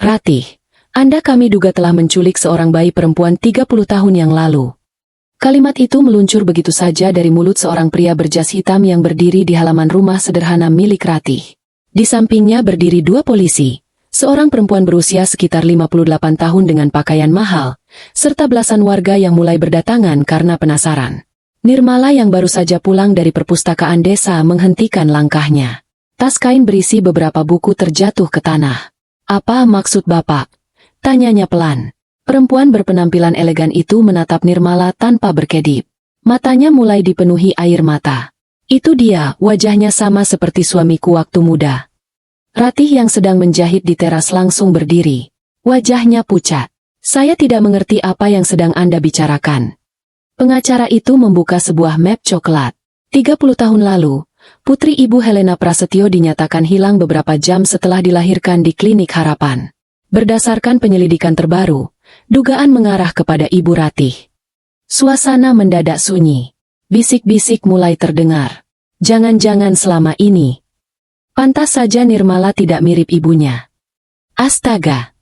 Ratih, Anda kami duga telah menculik seorang bayi perempuan 30 tahun yang lalu. Kalimat itu meluncur begitu saja dari mulut seorang pria berjas hitam yang berdiri di halaman rumah sederhana milik Ratih. Di sampingnya berdiri dua polisi, seorang perempuan berusia sekitar 58 tahun dengan pakaian mahal, serta belasan warga yang mulai berdatangan karena penasaran. Nirmala yang baru saja pulang dari perpustakaan desa menghentikan langkahnya. Tas kain berisi beberapa buku terjatuh ke tanah. "Apa maksud Bapak?" tanyanya pelan. Perempuan berpenampilan elegan itu menatap Nirmala tanpa berkedip. Matanya mulai dipenuhi air mata. "Itu dia, wajahnya sama seperti suamiku waktu muda." Ratih yang sedang menjahit di teras langsung berdiri. Wajahnya pucat. "Saya tidak mengerti apa yang sedang Anda bicarakan." Pengacara itu membuka sebuah map coklat. 30 tahun lalu, putri Ibu Helena Prasetyo dinyatakan hilang beberapa jam setelah dilahirkan di Klinik Harapan. Berdasarkan penyelidikan terbaru, dugaan mengarah kepada Ibu Ratih. Suasana mendadak sunyi. Bisik-bisik mulai terdengar. Jangan-jangan selama ini. Pantas saja Nirmala tidak mirip ibunya. Astaga!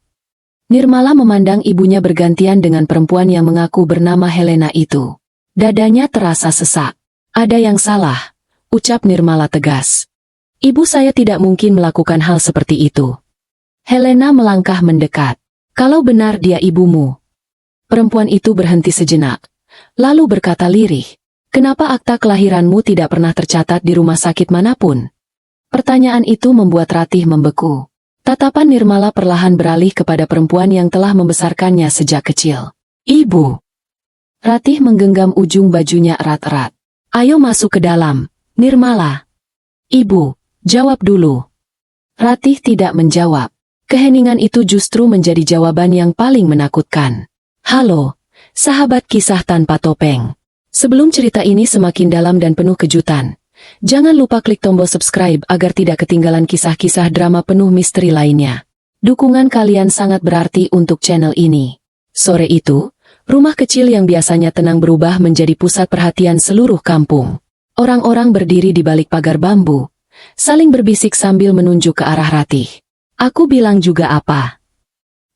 Nirmala memandang ibunya bergantian dengan perempuan yang mengaku bernama Helena itu. Dadanya terasa sesak. "Ada yang salah," ucap Nirmala tegas. "Ibu saya tidak mungkin melakukan hal seperti itu." Helena melangkah mendekat. "Kalau benar dia ibumu." Perempuan itu berhenti sejenak, lalu berkata lirih, "Kenapa akta kelahiranmu tidak pernah tercatat di rumah sakit manapun?" Pertanyaan itu membuat Ratih membeku. Tatapan Nirmala perlahan beralih kepada perempuan yang telah membesarkannya sejak kecil. "Ibu." Ratih menggenggam ujung bajunya erat-erat. "Ayo masuk ke dalam, Nirmala." "Ibu, jawab dulu." Ratih tidak menjawab. Keheningan itu justru menjadi jawaban yang paling menakutkan. "Halo, sahabat kisah tanpa topeng. Sebelum cerita ini semakin dalam dan penuh kejutan, jangan lupa klik tombol subscribe agar tidak ketinggalan kisah-kisah drama penuh misteri lainnya. Dukungan kalian sangat berarti untuk channel ini." Sore itu, rumah kecil yang biasanya tenang berubah menjadi pusat perhatian seluruh kampung. Orang-orang berdiri di balik pagar bambu, saling berbisik sambil menunjuk ke arah Ratih. "Aku bilang juga apa?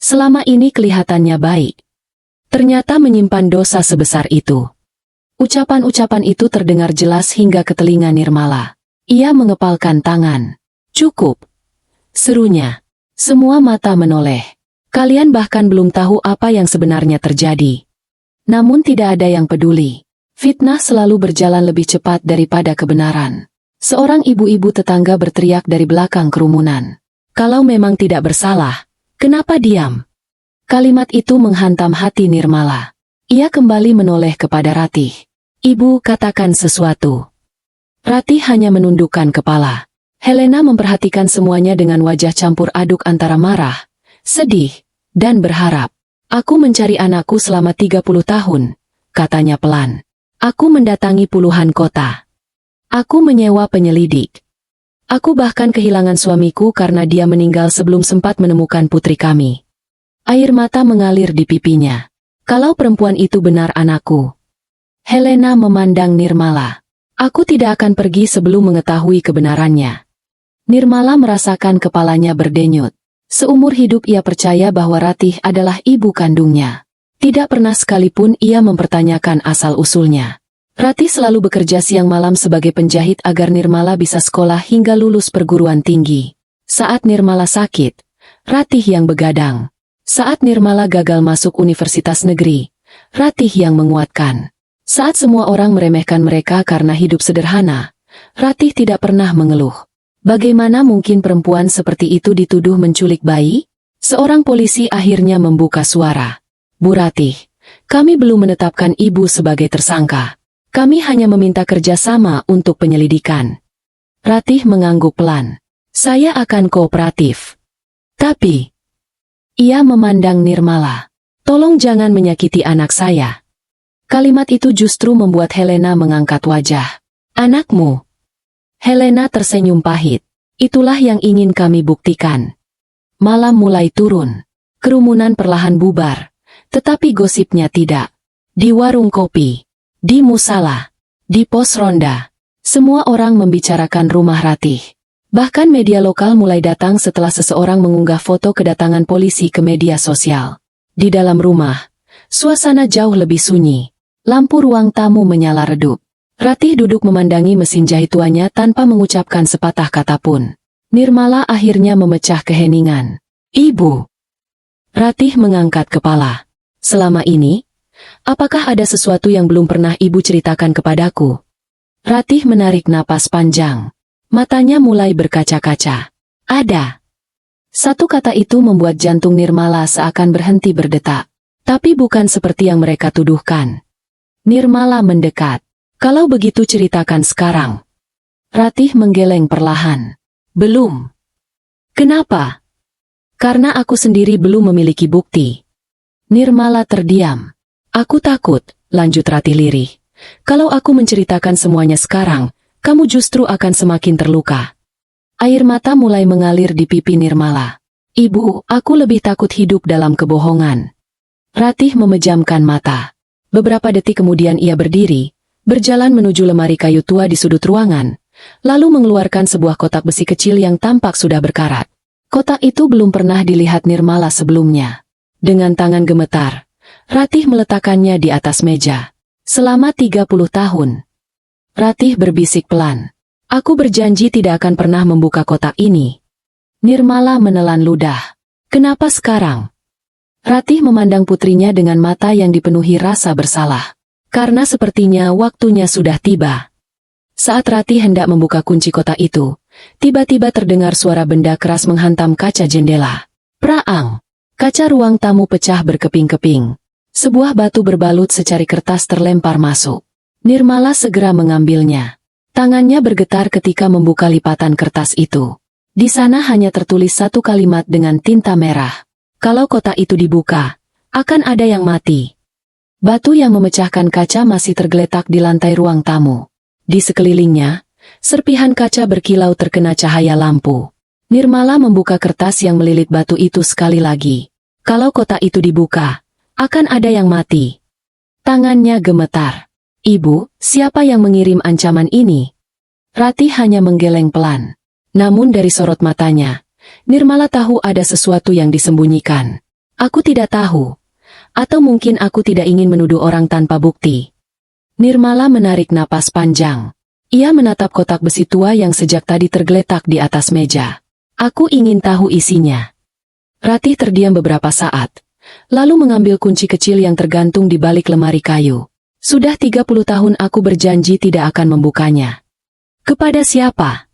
Selama ini kelihatannya baik. Ternyata menyimpan dosa sebesar itu." Ucapan-ucapan itu terdengar jelas hingga ke telinga Nirmala. Ia mengepalkan tangan. "Cukup," serunya. Semua mata menoleh. "Kalian bahkan belum tahu apa yang sebenarnya terjadi." Namun tidak ada yang peduli. Fitnah selalu berjalan lebih cepat daripada kebenaran. Seorang ibu-ibu tetangga berteriak dari belakang kerumunan. "Kalau memang tidak bersalah, kenapa diam?" Kalimat itu menghantam hati Nirmala. Ia kembali menoleh kepada Ratih. "Ibu, katakan sesuatu." Ratih hanya menundukkan kepala. Helena memperhatikan semuanya dengan wajah campur aduk antara marah, sedih, dan berharap. "Aku mencari anakku selama 30 tahun, katanya pelan. "Aku mendatangi puluhan kota. Aku menyewa penyelidik. Aku bahkan kehilangan suamiku karena dia meninggal sebelum sempat menemukan putri kami." Air mata mengalir di pipinya. "Kalau perempuan itu benar anakku." Helena memandang Nirmala. "Aku tidak akan pergi sebelum mengetahui kebenarannya." Nirmala merasakan kepalanya berdenyut. Seumur hidup ia percaya bahwa Ratih adalah ibu kandungnya. Tidak pernah sekalipun ia mempertanyakan asal-usulnya. Ratih selalu bekerja siang malam sebagai penjahit agar Nirmala bisa sekolah hingga lulus perguruan tinggi. Saat Nirmala sakit, Ratih yang begadang. Saat Nirmala gagal masuk universitas negeri, Ratih yang menguatkan. Saat semua orang meremehkan mereka karena hidup sederhana, Ratih tidak pernah mengeluh. Bagaimana mungkin perempuan seperti itu dituduh menculik bayi? Seorang polisi akhirnya membuka suara. "Bu Ratih, kami belum menetapkan ibu sebagai tersangka. Kami hanya meminta kerjasama untuk penyelidikan." Ratih mengangguk pelan. "Saya akan kooperatif. Tapi..." Ia memandang Nirmala. "Tolong jangan menyakiti anak saya." Kalimat itu justru membuat Helena mengangkat wajah. "Anakmu?" Helena tersenyum pahit. "Itulah yang ingin kami buktikan." Malam mulai turun. Kerumunan perlahan bubar. Tetapi gosipnya tidak. Di warung kopi, di musala, di pos ronda, semua orang membicarakan rumah Ratih. Bahkan media lokal mulai datang setelah seseorang mengunggah foto kedatangan polisi ke media sosial. Di dalam rumah, suasana jauh lebih sunyi. Lampu ruang tamu menyala redup. Ratih duduk memandangi mesin jahit tuanya tanpa mengucapkan sepatah kata pun. Nirmala akhirnya memecah keheningan. "Ibu." Ratih mengangkat kepala. "Selama ini, apakah ada sesuatu yang belum pernah ibu ceritakan kepadaku?" Ratih menarik napas panjang. Matanya mulai berkaca-kaca. "Ada." Satu kata itu membuat jantung Nirmala seakan berhenti berdetak. Tapi bukan seperti yang mereka tuduhkan. Nirmala mendekat. "Kalau begitu ceritakan sekarang." Ratih menggeleng perlahan. "Belum." "Kenapa?" "Karena aku sendiri belum memiliki bukti." Nirmala terdiam. "Aku takut," lanjut Ratih lirih. "Kalau aku menceritakan semuanya sekarang, kamu justru akan semakin terluka." Air mata mulai mengalir di pipi Nirmala. "Ibu, aku lebih takut hidup dalam kebohongan." Ratih memejamkan mata. Beberapa detik kemudian ia berdiri, berjalan menuju lemari kayu tua di sudut ruangan, lalu mengeluarkan sebuah kotak besi kecil yang tampak sudah berkarat. Kotak itu belum pernah dilihat Nirmala sebelumnya. Dengan tangan gemetar, Ratih meletakkannya di atas meja. "Selama 30 tahun. Ratih berbisik pelan. "Aku berjanji tidak akan pernah membuka kotak ini." Nirmala menelan ludah. "Kenapa sekarang?" Ratih memandang putrinya dengan mata yang dipenuhi rasa bersalah. Karena sepertinya waktunya sudah tiba. Saat Ratih hendak membuka kunci kotak itu, tiba-tiba terdengar suara benda keras menghantam kaca jendela. Praang! Kaca ruang tamu pecah berkeping-keping. Sebuah batu berbalut secari kertas terlempar masuk. Nirmala segera mengambilnya. Tangannya bergetar ketika membuka lipatan kertas itu. Di sana hanya tertulis satu kalimat dengan tinta merah. "Kalau kotak itu dibuka, akan ada yang mati." Batu yang memecahkan kaca masih tergeletak di lantai ruang tamu. Di sekelilingnya, serpihan kaca berkilau terkena cahaya lampu. Nirmala membuka kertas yang melilit batu itu sekali lagi. "Kalau kotak itu dibuka, akan ada yang mati." Tangannya gemetar. "Ibu, siapa yang mengirim ancaman ini?" Ratih hanya menggeleng pelan. Namun dari sorot matanya, Nirmala tahu ada sesuatu yang disembunyikan. "Aku tidak tahu. Atau mungkin aku tidak ingin menuduh orang tanpa bukti." Nirmala menarik napas panjang. Ia menatap kotak besi tua yang sejak tadi tergeletak di atas meja. "Aku ingin tahu isinya." Ratih terdiam beberapa saat, lalu mengambil kunci kecil yang tergantung di balik lemari kayu. "Sudah 30 tahun aku berjanji tidak akan membukanya." "Kepada siapa?"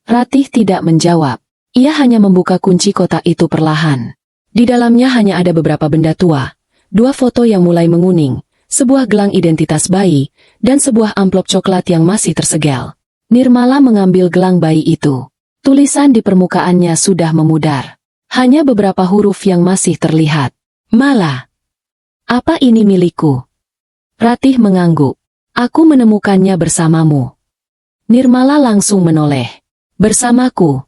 Ratih tidak menjawab. Ia hanya membuka kunci kotak itu perlahan. Di dalamnya hanya ada beberapa benda tua, 2 foto yang mulai menguning, sebuah gelang identitas bayi, dan sebuah amplop coklat yang masih tersegel. Nirmala mengambil gelang bayi itu. Tulisan di permukaannya sudah memudar. Hanya beberapa huruf yang masih terlihat. "Mala." "Apa ini milikku?" Ratih mengangguk. "Aku menemukannya bersamamu." Nirmala langsung menoleh. "Bersamaku?"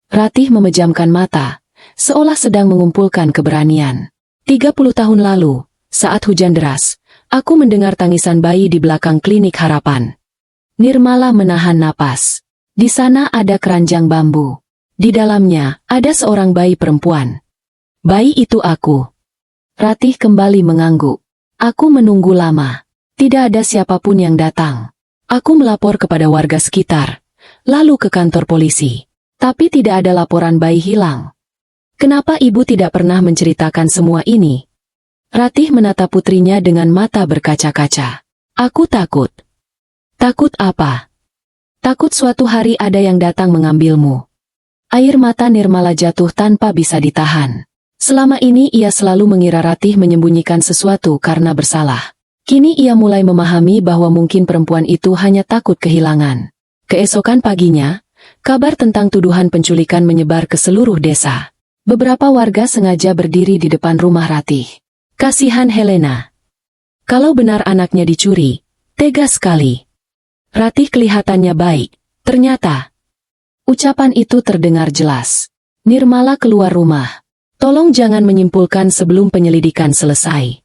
Ratih memejamkan mata, seolah sedang mengumpulkan keberanian. 30 tahun lalu, saat hujan deras, aku mendengar tangisan bayi di belakang klinik harapan. Nirmala menahan napas. Di sana ada keranjang bambu. Di dalamnya ada seorang bayi perempuan. "Bayi itu aku." Ratih kembali mengangguk. "Aku menunggu lama. Tidak ada siapapun yang datang. Aku melapor kepada warga sekitar, lalu ke kantor polisi. Tapi tidak ada laporan bayi hilang. Kenapa ibu tidak pernah menceritakan semua ini?" Ratih menatap putrinya dengan mata berkaca-kaca. "Aku takut." "Takut apa?" "Takut suatu hari ada yang datang mengambilmu." Air mata Nirmala jatuh tanpa bisa ditahan. Selama ini ia selalu mengira Ratih menyembunyikan sesuatu karena bersalah. Kini ia mulai memahami bahwa mungkin perempuan itu hanya takut kehilangan. Keesokan paginya, kabar tentang tuduhan penculikan menyebar ke seluruh desa. Beberapa warga sengaja berdiri di depan rumah Ratih. Kasihan Helena. Kalau benar anaknya dicuri, tega sekali. Ratih kelihatannya baik, ternyata. Ucapan itu terdengar jelas. Nirmala keluar rumah. "Tolong jangan menyimpulkan sebelum penyelidikan selesai."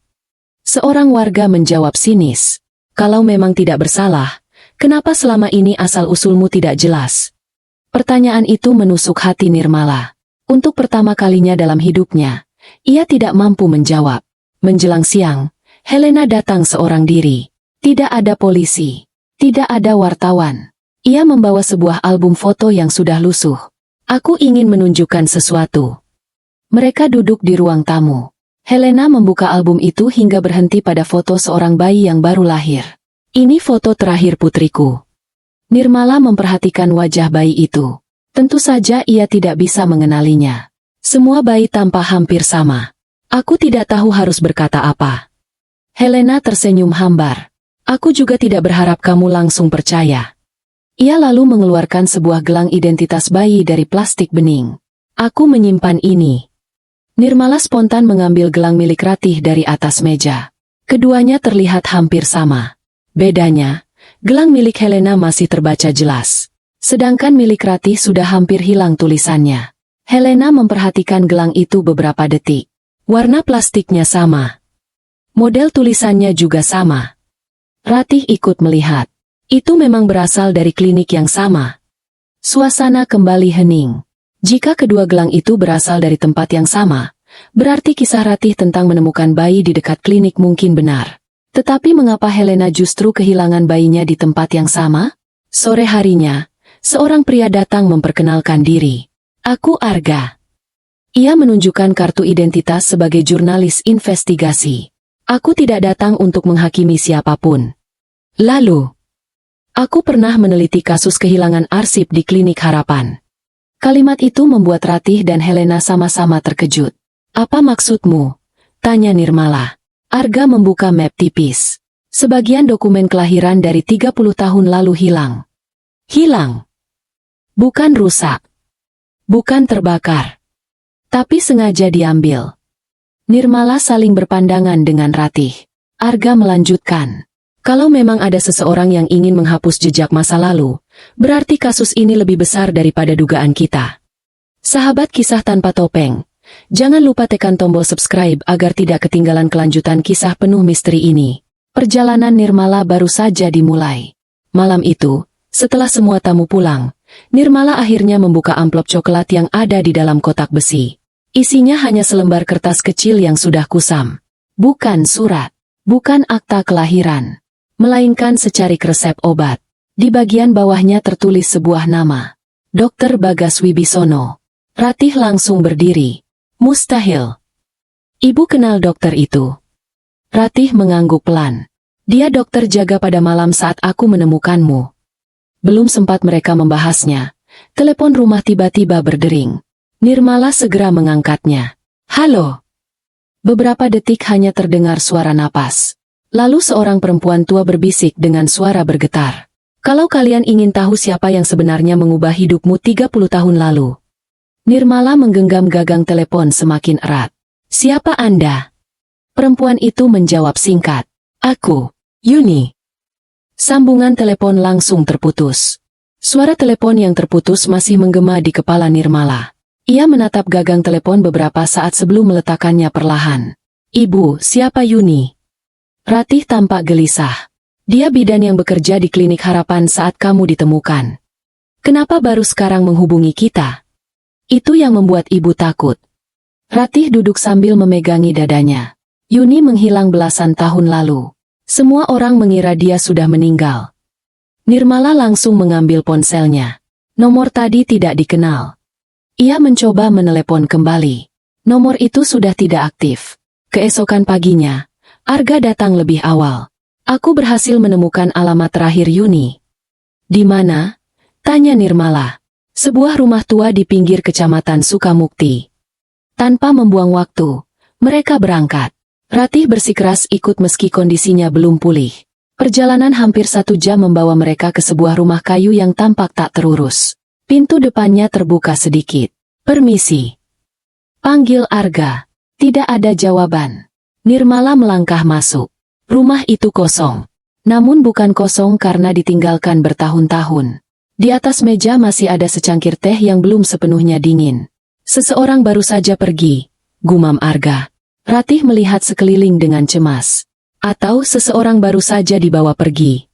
Seorang warga menjawab sinis. "Kalau memang tidak bersalah, kenapa selama ini asal-usulmu tidak jelas?" Pertanyaan itu menusuk hati Nirmala. Untuk pertama kalinya dalam hidupnya, ia tidak mampu menjawab. Menjelang siang, Helena datang seorang diri. Tidak ada polisi. Tidak ada wartawan. Ia membawa sebuah album foto yang sudah lusuh. Aku ingin menunjukkan sesuatu. Mereka duduk di ruang tamu. Helena membuka album itu hingga berhenti pada foto seorang bayi yang baru lahir. Ini foto terakhir putriku. Nirmala memperhatikan wajah bayi itu. Tentu saja ia tidak bisa mengenalinya. Semua bayi tampak hampir sama. Aku tidak tahu harus berkata apa. Helena tersenyum hambar. Aku juga tidak berharap kamu langsung percaya. Ia lalu mengeluarkan sebuah gelang identitas bayi dari plastik bening. Aku menyimpan ini. Nirmala spontan mengambil gelang milik Ratih dari atas meja. Keduanya terlihat hampir sama. Bedanya, gelang milik Helena masih terbaca jelas. Sedangkan milik Ratih sudah hampir hilang tulisannya. Helena memperhatikan gelang itu beberapa detik. Warna plastiknya sama. Model tulisannya juga sama. Ratih ikut melihat. Itu memang berasal dari klinik yang sama. Suasana kembali hening. Jika kedua gelang itu berasal dari tempat yang sama, berarti kisah Ratih tentang menemukan bayi di dekat klinik mungkin benar. Tetapi mengapa Helena justru kehilangan bayinya di tempat yang sama? Sore harinya, seorang pria datang memperkenalkan diri. Aku Arga. Ia menunjukkan kartu identitas sebagai jurnalis investigasi. Aku tidak datang untuk menghakimi siapapun. Lalu, aku pernah meneliti kasus kehilangan arsip di Klinik Harapan. Kalimat itu membuat Ratih dan Helena sama-sama terkejut. Apa maksudmu? Tanya Nirmala. Arga membuka map tipis. Sebagian dokumen kelahiran dari 30 tahun lalu hilang. Hilang. Bukan rusak. Bukan terbakar. Tapi sengaja diambil. Nirmala saling berpandangan dengan Ratih. Arga melanjutkan. Kalau memang ada seseorang yang ingin menghapus jejak masa lalu, berarti kasus ini lebih besar daripada dugaan kita. Sahabat kisah tanpa topeng, jangan lupa tekan tombol subscribe agar tidak ketinggalan kelanjutan kisah penuh misteri ini. Perjalanan Nirmala baru saja dimulai. Malam itu, setelah semua tamu pulang, Nirmala akhirnya membuka amplop coklat yang ada di dalam kotak besi. Isinya hanya selembar kertas kecil yang sudah kusam. Bukan surat, bukan akta kelahiran, melainkan secarik resep obat. Di bagian bawahnya tertulis sebuah nama. Dr. Bagas Wibisono. Ratih langsung berdiri. Mustahil. Ibu kenal dokter itu. Ratih mengangguk pelan. Dia dokter jaga pada malam saat aku menemukanmu. Belum sempat mereka membahasnya, telepon rumah tiba-tiba berdering. Nirmala segera mengangkatnya. Halo. Beberapa detik hanya terdengar suara napas. Lalu seorang perempuan tua berbisik dengan suara bergetar. Kalau kalian ingin tahu siapa yang sebenarnya mengubah hidupmu 30 tahun lalu. Nirmala menggenggam gagang telepon semakin erat. Siapa Anda? Perempuan itu menjawab singkat. Aku, Yuni. Sambungan telepon langsung terputus. Suara telepon yang terputus masih menggema di kepala Nirmala. Ia menatap gagang telepon beberapa saat sebelum meletakkannya perlahan. Ibu, siapa Yuni? Ratih tampak gelisah. Dia bidan yang bekerja di Klinik Harapan saat kamu ditemukan. Kenapa baru sekarang menghubungi kita? Itu yang membuat ibu takut. Ratih duduk sambil memegangi dadanya. Yuni menghilang belasan tahun lalu. Semua orang mengira dia sudah meninggal. Nirmala langsung mengambil ponselnya. Nomor tadi tidak dikenal. Ia mencoba menelepon kembali. Nomor itu sudah tidak aktif. Keesokan paginya, Arga datang lebih awal. Aku berhasil menemukan alamat terakhir Yuni. Di mana? Tanya Nirmala. Sebuah rumah tua di pinggir kecamatan Sukamukti. Tanpa membuang waktu, mereka berangkat. Ratih bersikeras ikut meski kondisinya belum pulih. Perjalanan hampir 1 jam membawa mereka ke sebuah rumah kayu yang tampak tak terurus. Pintu depannya terbuka sedikit. Permisi. Panggil Arga. Tidak ada jawaban. Nirmala melangkah masuk. Rumah itu kosong. Namun bukan kosong karena ditinggalkan bertahun-tahun. Di atas meja masih ada secangkir teh yang belum sepenuhnya dingin. Seseorang baru saja pergi, gumam Arga. Ratih melihat sekeliling dengan cemas. Atau seseorang baru saja dibawa pergi.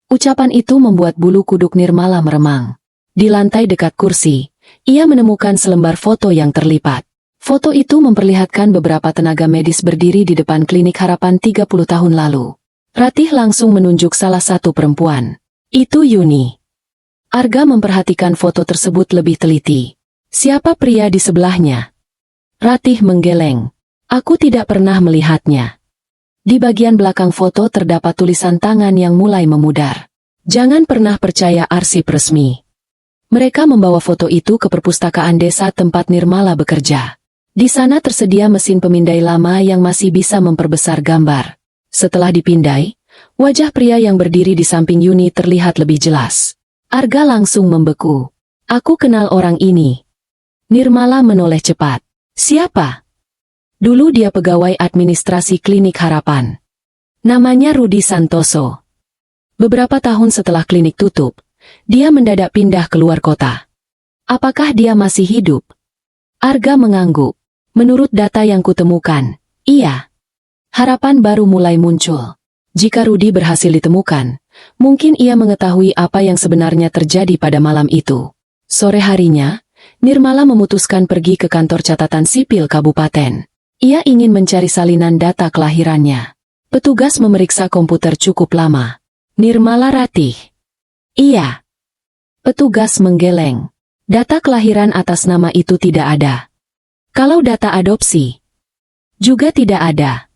Ucapan itu membuat bulu kuduk Nirmala meremang. Di lantai dekat kursi, ia menemukan selembar foto yang terlipat. Foto itu memperlihatkan beberapa tenaga medis berdiri di depan klinik Harapan 30 tahun lalu. Ratih langsung menunjuk salah satu perempuan. Itu Yuni. Arga memperhatikan foto tersebut lebih teliti. Siapa pria di sebelahnya? Ratih menggeleng. Aku tidak pernah melihatnya. Di bagian belakang foto terdapat tulisan tangan yang mulai memudar. Jangan pernah percaya arsip resmi. Mereka membawa foto itu ke perpustakaan desa tempat Nirmala bekerja. Di sana tersedia mesin pemindai lama yang masih bisa memperbesar gambar. Setelah dipindai, wajah pria yang berdiri di samping Yuni terlihat lebih jelas. Arga langsung membeku. Aku kenal orang ini. Nirmala menoleh cepat. Siapa? Dulu dia pegawai administrasi klinik Harapan. Namanya Rudi Santoso. Beberapa tahun setelah klinik tutup, dia mendadak pindah keluar kota. Apakah dia masih hidup? Arga mengangguk. Menurut data yang kutemukan, iya. Harapan baru mulai muncul. Jika Rudi berhasil ditemukan, mungkin ia mengetahui apa yang sebenarnya terjadi pada malam itu. Sore harinya, Nirmala memutuskan pergi ke kantor catatan sipil kabupaten. Ia ingin mencari salinan data kelahirannya. Petugas memeriksa komputer cukup lama. Nirmala Ratih. Iya. Petugas menggeleng. Data kelahiran atas nama itu tidak ada. Kalau data adopsi, juga tidak ada.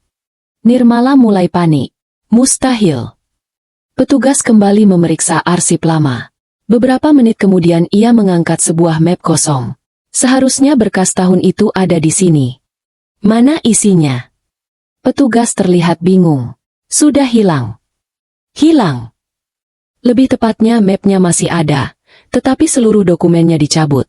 Nirmala mulai panik. Mustahil. Petugas kembali memeriksa arsip lama. Beberapa menit kemudian ia mengangkat sebuah map kosong. Seharusnya berkas tahun itu ada di sini. Mana isinya? Petugas terlihat bingung. Sudah hilang. Hilang. Lebih tepatnya mapnya masih ada, tetapi seluruh dokumennya dicabut.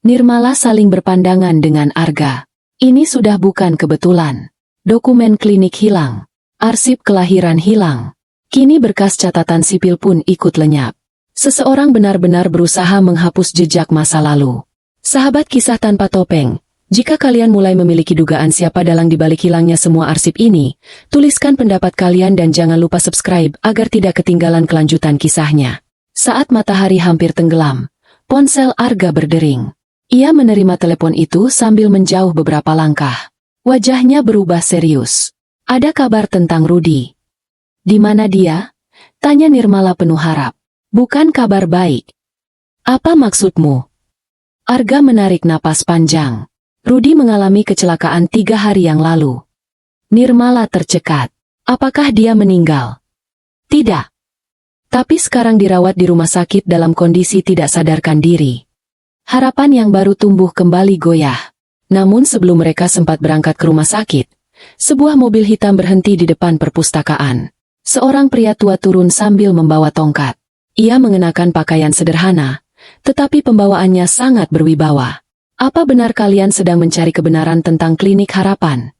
Nirmala saling berpandangan dengan Arga. Ini sudah bukan kebetulan. Dokumen klinik hilang. Arsip kelahiran hilang. Kini berkas catatan sipil pun ikut lenyap. Seseorang benar-benar berusaha menghapus jejak masa lalu. Sahabat kisah tanpa topeng, jika kalian mulai memiliki dugaan siapa dalang dibalik hilangnya semua arsip ini, tuliskan pendapat kalian dan jangan lupa subscribe agar tidak ketinggalan kelanjutan kisahnya. Saat matahari hampir tenggelam, ponsel Arga berdering. Ia menerima telepon itu sambil menjauh beberapa langkah. Wajahnya berubah serius. Ada kabar tentang Rudi. Di mana dia? Tanya Nirmala penuh harap. Bukan kabar baik. Apa maksudmu? Arga menarik napas panjang. Rudi mengalami kecelakaan 3 hari yang lalu. Nirmala tercekat. Apakah dia meninggal? Tidak. Tapi sekarang dirawat di rumah sakit dalam kondisi tidak sadarkan diri. Harapan yang baru tumbuh kembali goyah. Namun sebelum mereka sempat berangkat ke rumah sakit, sebuah mobil hitam berhenti di depan perpustakaan. Seorang pria tua turun sambil membawa tongkat. Ia mengenakan pakaian sederhana, tetapi pembawaannya sangat berwibawa. Apa benar kalian sedang mencari kebenaran tentang klinik Harapan?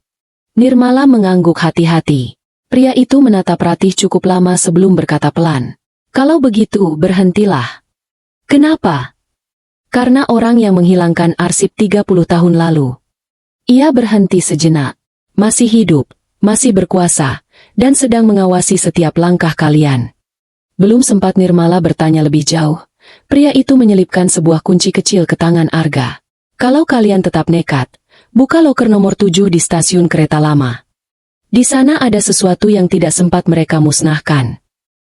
Nirmala mengangguk hati-hati. Pria itu menatap Ratih cukup lama sebelum berkata pelan. Kalau begitu, berhentilah. Kenapa? Karena orang yang menghilangkan arsip 30 tahun lalu. Ia berhenti sejenak. Masih hidup, masih berkuasa, dan sedang mengawasi setiap langkah kalian. Belum sempat Nirmala bertanya lebih jauh, pria itu menyelipkan sebuah kunci kecil ke tangan Arga. Kalau kalian tetap nekat, buka loker nomor 7 di stasiun kereta lama. Di sana ada sesuatu yang tidak sempat mereka musnahkan.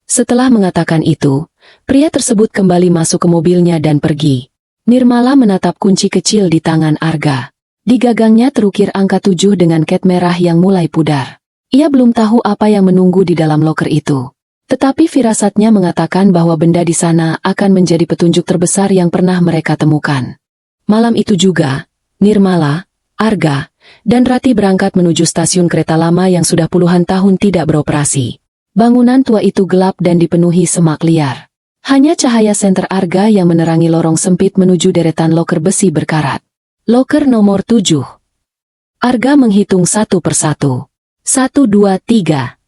Setelah mengatakan itu, pria tersebut kembali masuk ke mobilnya dan pergi. Nirmala menatap kunci kecil di tangan Arga. Di gagangnya terukir angka 7 dengan cat merah yang mulai pudar. Ia belum tahu apa yang menunggu di dalam loker itu. Tetapi firasatnya mengatakan bahwa benda di sana akan menjadi petunjuk terbesar yang pernah mereka temukan. Malam itu juga, Nirmala, Arga, dan Ratih berangkat menuju stasiun kereta lama yang sudah puluhan tahun tidak beroperasi. Bangunan tua itu gelap dan dipenuhi semak liar. Hanya cahaya senter Arga yang menerangi lorong sempit menuju deretan loker besi berkarat. Loker nomor 7. Arga menghitung satu persatu. 1, 2, 3.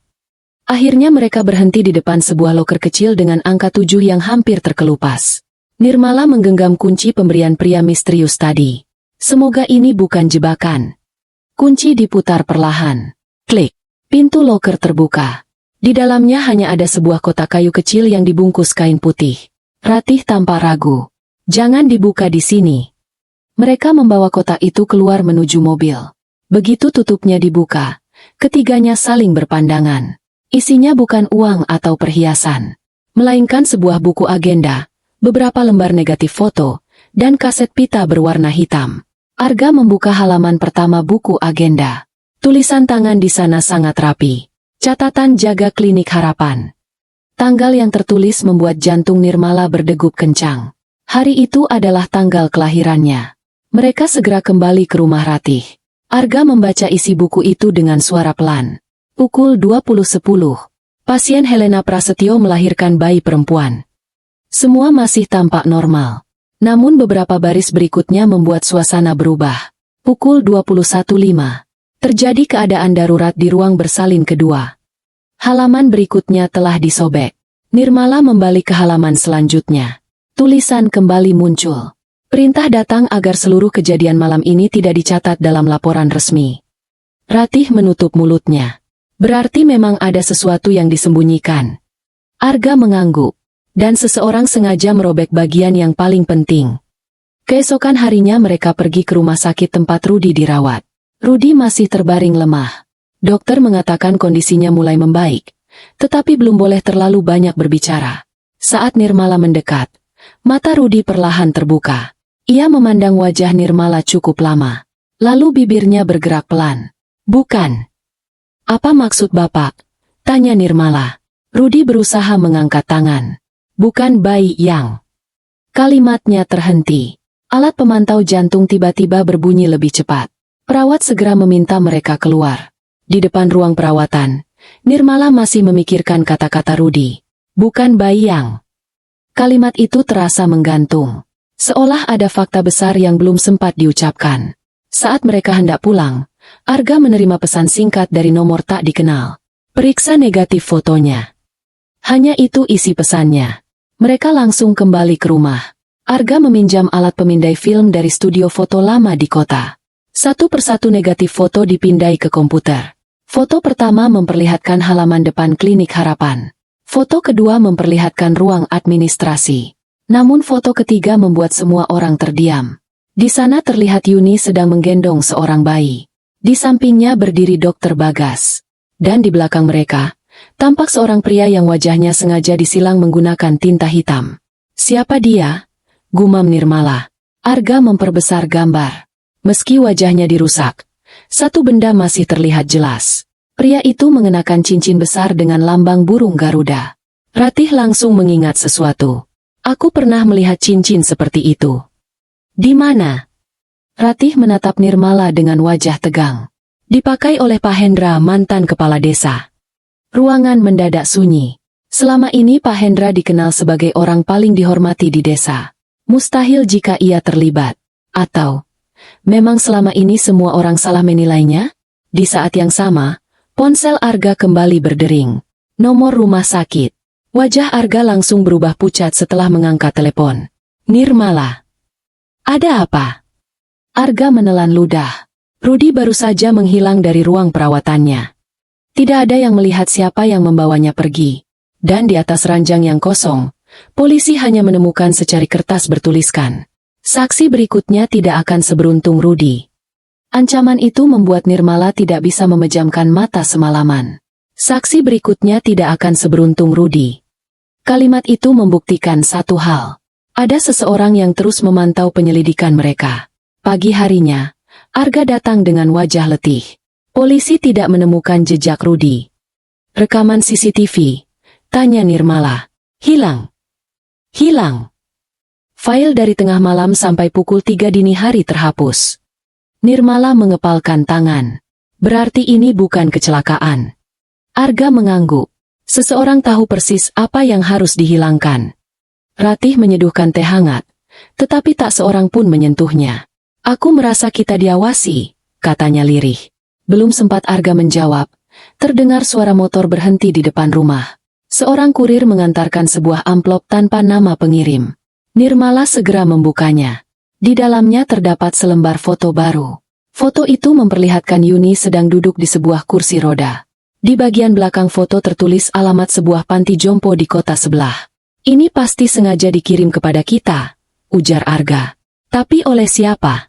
Akhirnya mereka berhenti di depan sebuah loker kecil dengan angka 7 yang hampir terkelupas. Nirmala menggenggam kunci pemberian pria misterius tadi. Semoga ini bukan jebakan. Kunci diputar perlahan. Klik. Pintu loker terbuka. Di dalamnya hanya ada sebuah kotak kayu kecil yang dibungkus kain putih. Ratih tanpa ragu. Jangan dibuka di sini. Mereka membawa kotak itu keluar menuju mobil. Begitu tutupnya dibuka, ketiganya saling berpandangan. Isinya bukan uang atau perhiasan, melainkan sebuah buku agenda, beberapa lembar negatif foto, dan kaset pita berwarna hitam. Arga membuka halaman pertama buku agenda. Tulisan tangan di sana sangat rapi. Catatan jaga klinik harapan. Tanggal yang tertulis membuat jantung Nirmala berdegup kencang. Hari itu adalah tanggal kelahirannya. Mereka segera kembali ke rumah Ratih. Arga membaca isi buku itu dengan suara pelan. Pukul 20.10. Pasien Helena Prasetyo melahirkan bayi perempuan. Semua masih tampak normal. Namun beberapa baris berikutnya membuat suasana berubah. Pukul 21.05. Terjadi keadaan darurat di ruang bersalin kedua. Halaman berikutnya telah disobek. Nirmala membalik ke halaman selanjutnya. Tulisan kembali muncul. Perintah datang agar seluruh kejadian malam ini tidak dicatat dalam laporan resmi. Ratih menutup mulutnya. Berarti memang ada sesuatu yang disembunyikan. Arga mengangguk. Dan seseorang sengaja merobek bagian yang paling penting. Keesokan harinya mereka pergi ke rumah sakit tempat Rudi dirawat. Rudi masih terbaring lemah. Dokter mengatakan kondisinya mulai membaik, tetapi belum boleh terlalu banyak berbicara. Saat Nirmala mendekat, mata Rudi perlahan terbuka. Ia memandang wajah Nirmala cukup lama. Lalu bibirnya bergerak pelan. "Bukan." "Apa maksud Bapak?" tanya Nirmala. Rudi berusaha mengangkat tangan. "Bukan bayi yang..." Kalimatnya terhenti. Alat pemantau jantung tiba-tiba berbunyi lebih cepat. Perawat segera meminta mereka keluar. Di depan ruang perawatan, Nirmala masih memikirkan kata-kata Rudi. "Bukan bayi yang..." Kalimat itu terasa menggantung. Seolah ada fakta besar yang belum sempat diucapkan. Saat mereka hendak pulang, Arga menerima pesan singkat dari nomor tak dikenal. "Periksa negatif fotonya." Hanya itu isi pesannya. Mereka langsung kembali ke rumah. Arga meminjam alat pemindai film dari studio foto lama di kota. Satu persatu negatif foto dipindai ke komputer. Foto pertama memperlihatkan halaman depan klinik harapan. Foto kedua memperlihatkan ruang administrasi. Namun foto ketiga membuat semua orang terdiam. Di sana terlihat Yuni sedang menggendong seorang bayi. Di sampingnya berdiri Dokter Bagas. Dan di belakang mereka, tampak seorang pria yang wajahnya sengaja disilang menggunakan tinta hitam. "Siapa dia?" gumam Nirmala. Arga memperbesar gambar. Meski wajahnya dirusak, satu benda masih terlihat jelas. Pria itu mengenakan cincin besar dengan lambang burung Garuda. Ratih langsung mengingat sesuatu. "Aku pernah melihat cincin seperti itu." "Di mana?" Ratih menatap Nirmala dengan wajah tegang. "Dipakai oleh Pak Hendra, mantan kepala desa." Ruangan mendadak sunyi. Selama ini Pak Hendra dikenal sebagai orang paling dihormati di desa. Mustahil jika ia terlibat. Atau memang selama ini semua orang salah menilainya? Di saat yang sama, ponsel Arga kembali berdering. Nomor rumah sakit. Wajah Arga langsung berubah pucat setelah mengangkat telepon. "Nirmala." "Ada apa?" Arga menelan ludah. Rudi baru saja menghilang dari ruang perawatannya. Tidak ada yang melihat siapa yang membawanya pergi. Dan di atas ranjang yang kosong, polisi hanya menemukan secari kertas bertuliskan, "Saksi berikutnya tidak akan seberuntung Rudi." Ancaman itu membuat Nirmala tidak bisa memejamkan mata semalaman. "Saksi berikutnya tidak akan seberuntung Rudi." Kalimat itu membuktikan satu hal. Ada seseorang yang terus memantau penyelidikan mereka. Pagi harinya, Arga datang dengan wajah letih. Polisi tidak menemukan jejak Rudi. "Rekaman CCTV?" tanya Nirmala. "Hilang." "Hilang." File dari tengah malam sampai pukul 3 dini hari terhapus. Nirmala mengepalkan tangan. Berarti ini bukan kecelakaan. Arga mengangguk. Seseorang tahu persis apa yang harus dihilangkan. Ratih menyeduhkan teh hangat, tetapi tak seorang pun menyentuhnya. "Aku merasa kita diawasi," katanya lirih. Belum sempat Arga menjawab, terdengar suara motor berhenti di depan rumah. Seorang kurir mengantarkan sebuah amplop tanpa nama pengirim. Nirmala segera membukanya. Di dalamnya terdapat selembar foto baru. Foto itu memperlihatkan Yuni sedang duduk di sebuah kursi roda. Di bagian belakang foto tertulis alamat sebuah panti jompo di kota sebelah. "Ini pasti sengaja dikirim kepada kita," ujar Arga. Tapi oleh siapa?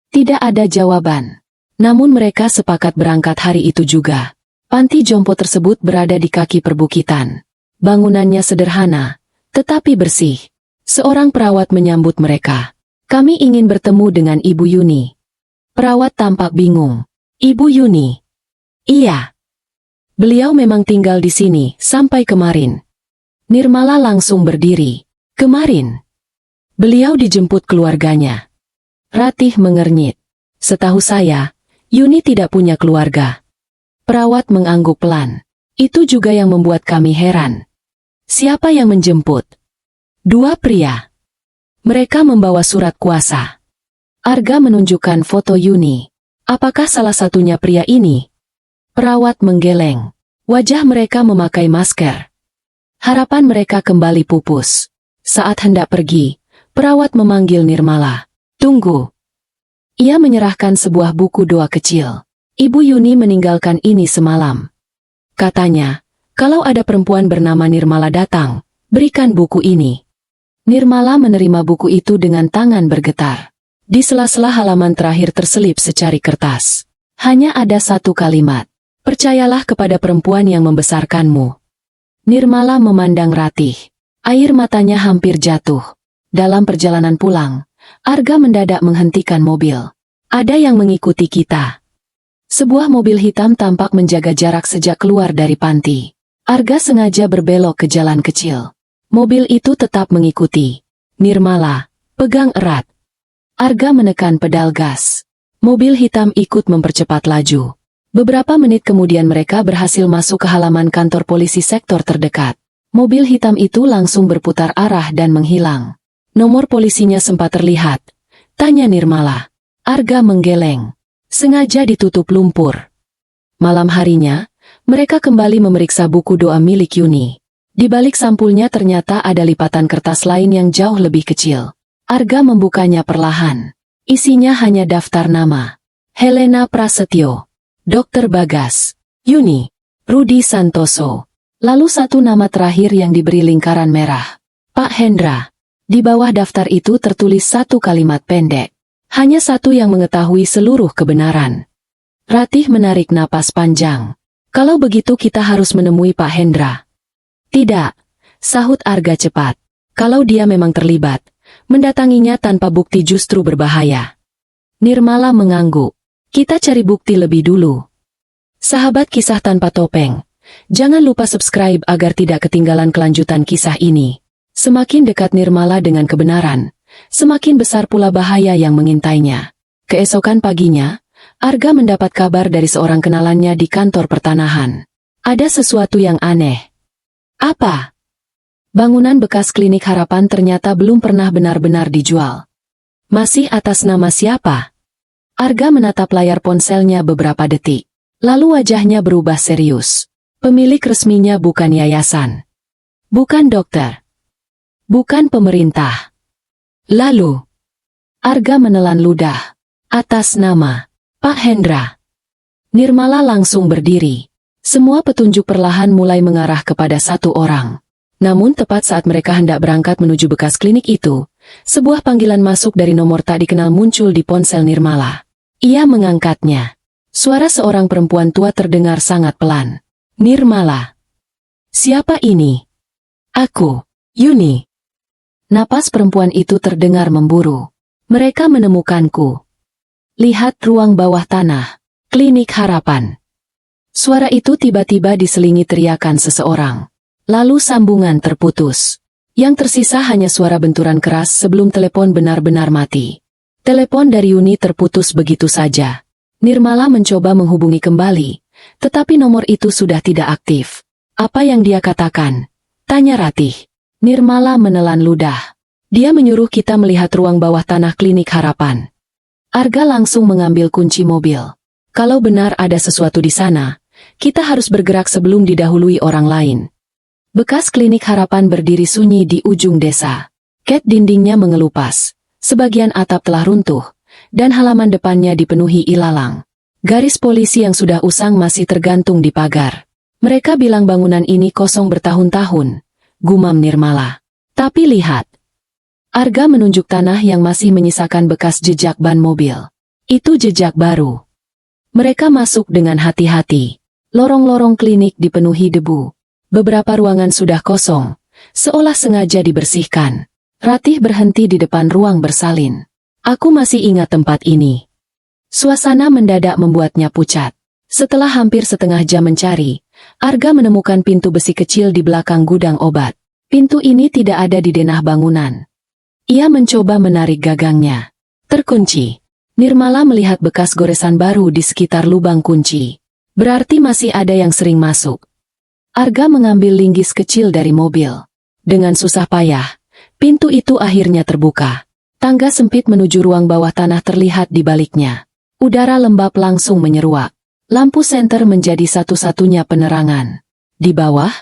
Tidak ada jawaban. Namun mereka sepakat berangkat hari itu juga. Panti jompo tersebut berada di kaki perbukitan. Bangunannya sederhana, tetapi bersih. Seorang perawat menyambut mereka. Kami ingin bertemu dengan Ibu Yuni. Perawat tampak bingung. Ibu Yuni? Iya. Beliau memang tinggal di sini sampai kemarin. Nirmala langsung berdiri. Kemarin? Beliau dijemput keluarganya. Ratih mengernyit. Setahu saya, Yuni tidak punya keluarga. Perawat mengangguk pelan. Itu juga yang membuat kami heran. Siapa yang menjemput? Dua pria. Mereka membawa surat kuasa. Arga menunjukkan foto Yuni. Apakah salah satunya pria ini? Perawat menggeleng. Wajah mereka memakai masker. Harapan mereka kembali pupus. Saat hendak pergi, perawat memanggil Nirmala. Tunggu. Ia menyerahkan sebuah buku doa kecil. Ibu Yuni meninggalkan ini semalam. Katanya, kalau ada perempuan bernama Nirmala datang, berikan buku ini. Nirmala menerima buku itu dengan tangan bergetar. Di sela-sela halaman terakhir terselip secari kertas. Hanya ada satu kalimat. Percayalah kepada perempuan yang membesarkanmu. Nirmala memandang Ratih. Air matanya hampir jatuh. Dalam perjalanan pulang, Arga mendadak menghentikan mobil. Ada yang mengikuti kita. Sebuah mobil hitam tampak menjaga jarak sejak keluar dari panti. Arga sengaja berbelok ke jalan kecil. Mobil itu tetap mengikuti. Nirmala, pegang erat. Arga menekan pedal gas. Mobil hitam ikut mempercepat laju. Beberapa menit kemudian mereka berhasil masuk ke halaman kantor polisi sektor terdekat. Mobil hitam itu langsung berputar arah dan menghilang. Nomor polisinya sempat terlihat. Tanya Nirmala. Arga menggeleng. Sengaja ditutup lumpur. Malam harinya, mereka kembali memeriksa buku doa milik Yuni. Di balik sampulnya ternyata ada lipatan kertas lain yang jauh lebih kecil. Arga membukanya perlahan. Isinya hanya daftar nama. Helena Prasetyo, Dr. Bagas, Yuni, Rudi Santoso. Lalu satu nama terakhir yang diberi lingkaran merah. Pak Hendra. Di bawah daftar itu tertulis satu kalimat pendek. Hanya satu yang mengetahui seluruh kebenaran. Ratih menarik napas panjang. Kalau begitu kita harus menemui Pak Hendra. Tidak, sahut Arga cepat. Kalau dia memang terlibat, mendatanginya tanpa bukti justru berbahaya. Nirmala mengangguk. Kita cari bukti lebih dulu. Sahabat kisah tanpa topeng, jangan lupa subscribe agar tidak ketinggalan kelanjutan kisah ini. Semakin dekat Nirmala dengan kebenaran, semakin besar pula bahaya yang mengintainya. Keesokan paginya, Arga mendapat kabar dari seorang kenalannya di kantor pertanahan. Ada sesuatu yang aneh. Apa? Bangunan bekas klinik Harapan ternyata belum pernah benar-benar dijual. Masih atas nama siapa? Arga menatap layar ponselnya beberapa detik. Lalu wajahnya berubah serius. Pemilik resminya bukan yayasan. Bukan dokter. Bukan pemerintah. Lalu, Arga menelan ludah. Atas nama Pak Hendra. Nirmala langsung berdiri. Semua petunjuk perlahan mulai mengarah kepada satu orang. Namun tepat saat mereka hendak berangkat menuju bekas klinik itu, sebuah panggilan masuk dari nomor tak dikenal muncul di ponsel Nirmala. Ia mengangkatnya. Suara seorang perempuan tua terdengar sangat pelan. Nirmala. Siapa ini? Aku, Yuni. Napas perempuan itu terdengar memburu. Mereka menemukanku. Lihat ruang bawah tanah. Klinik Harapan. Suara itu tiba-tiba diselingi teriakan seseorang. Lalu sambungan terputus. Yang tersisa hanya suara benturan keras sebelum telepon benar-benar mati. Telepon dari Yuni terputus begitu saja. Nirmala mencoba menghubungi kembali, tetapi nomor itu sudah tidak aktif. Apa yang dia katakan? Tanya Ratih. Nirmala menelan ludah. Dia menyuruh kita melihat ruang bawah tanah klinik Harapan. Arga langsung mengambil kunci mobil. Kalau benar ada sesuatu di sana, kita harus bergerak sebelum didahului orang lain. Bekas klinik Harapan berdiri sunyi di ujung desa. Ket dindingnya mengelupas, sebagian atap telah runtuh, dan halaman depannya dipenuhi ilalang. Garis polisi yang sudah usang masih tergantung di pagar. Mereka bilang bangunan ini kosong bertahun-tahun, gumam Nirmala. Tapi lihat. Arga menunjuk tanah yang masih menyisakan bekas jejak ban mobil. Itu jejak baru. Mereka masuk dengan hati-hati. Lorong-lorong klinik dipenuhi debu. Beberapa ruangan sudah kosong, seolah sengaja dibersihkan. Ratih berhenti di depan ruang bersalin. Aku masih ingat tempat ini. Suasana mendadak membuatnya pucat. Setelah hampir setengah jam mencari, Arga menemukan pintu besi kecil di belakang gudang obat. Pintu ini tidak ada di denah bangunan. Ia mencoba menarik gagangnya. Terkunci. Nirmala melihat bekas goresan baru di sekitar lubang kunci. Berarti masih ada yang sering masuk. Arga mengambil linggis kecil dari mobil. Dengan susah payah, pintu itu akhirnya terbuka. Tangga sempit menuju ruang bawah tanah terlihat di baliknya. Udara lembab langsung menyeruak. Lampu senter menjadi satu-satunya penerangan. Di bawah,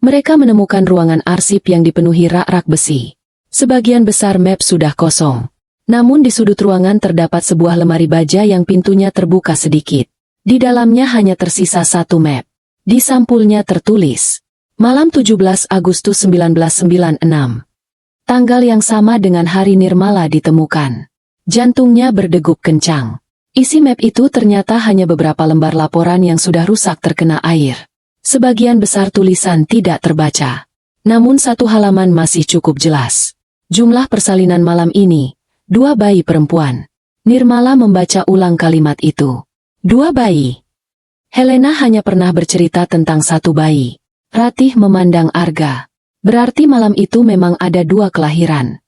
mereka menemukan ruangan arsip yang dipenuhi rak-rak besi. Sebagian besar map sudah kosong. Namun di sudut ruangan terdapat sebuah lemari baja yang pintunya terbuka sedikit. Di dalamnya hanya tersisa satu map. Di sampulnya tertulis, malam 17 Agustus 1996. Tanggal yang sama dengan hari Nirmala ditemukan. Jantungnya berdegup kencang. Isi map itu ternyata hanya beberapa lembar laporan yang sudah rusak terkena air. Sebagian besar tulisan tidak terbaca. Namun satu halaman masih cukup jelas. Jumlah persalinan malam ini, 2 bayi perempuan. Nirmala membaca ulang kalimat itu. 2 bayi. Helena hanya pernah bercerita tentang 1 bayi. Ratih memandang Arga. Berarti malam itu memang ada 2 kelahiran.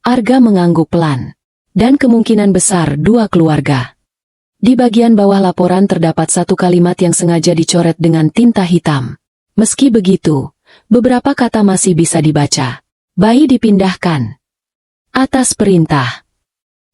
Arga mengangguk pelan. Dan kemungkinan besar 2 keluarga. Di bagian bawah laporan terdapat 1 kalimat yang sengaja dicoret dengan tinta hitam. Meski begitu, beberapa kata masih bisa dibaca. Bayi dipindahkan. Atas perintah.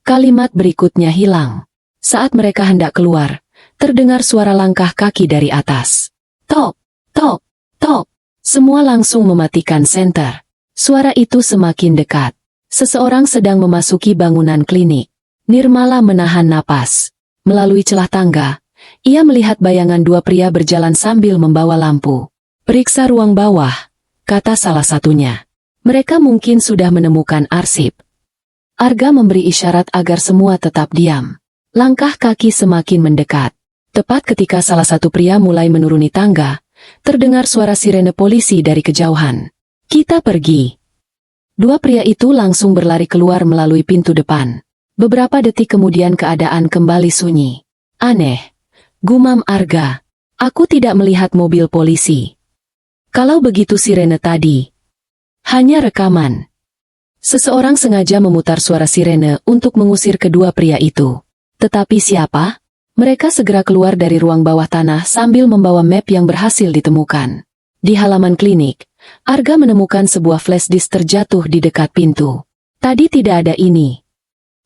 Kalimat berikutnya hilang. Saat mereka hendak keluar, terdengar suara langkah kaki dari atas. Tok, tok, tok. Semua langsung mematikan senter. Suara itu semakin dekat. Seseorang sedang memasuki bangunan klinik. Nirmala menahan napas. Melalui celah tangga, ia melihat bayangan 2 pria berjalan sambil membawa lampu. Periksa ruang bawah, kata salah satunya. Mereka mungkin sudah menemukan arsip. Arga memberi isyarat agar semua tetap diam. Langkah kaki semakin mendekat. Tepat ketika salah satu pria mulai menuruni tangga, terdengar suara sirene polisi dari kejauhan. Kita pergi. 2 pria itu langsung berlari keluar melalui pintu depan. Beberapa detik kemudian keadaan kembali sunyi. Aneh, gumam Arga. Aku tidak melihat mobil polisi. Kalau begitu sirene tadi, hanya rekaman. Seseorang sengaja memutar suara sirene untuk mengusir kedua pria itu. Tetapi siapa? Mereka segera keluar dari ruang bawah tanah sambil membawa map yang berhasil ditemukan. Di halaman klinik, Arga menemukan sebuah flash disk terjatuh di dekat pintu. Tadi tidak ada ini.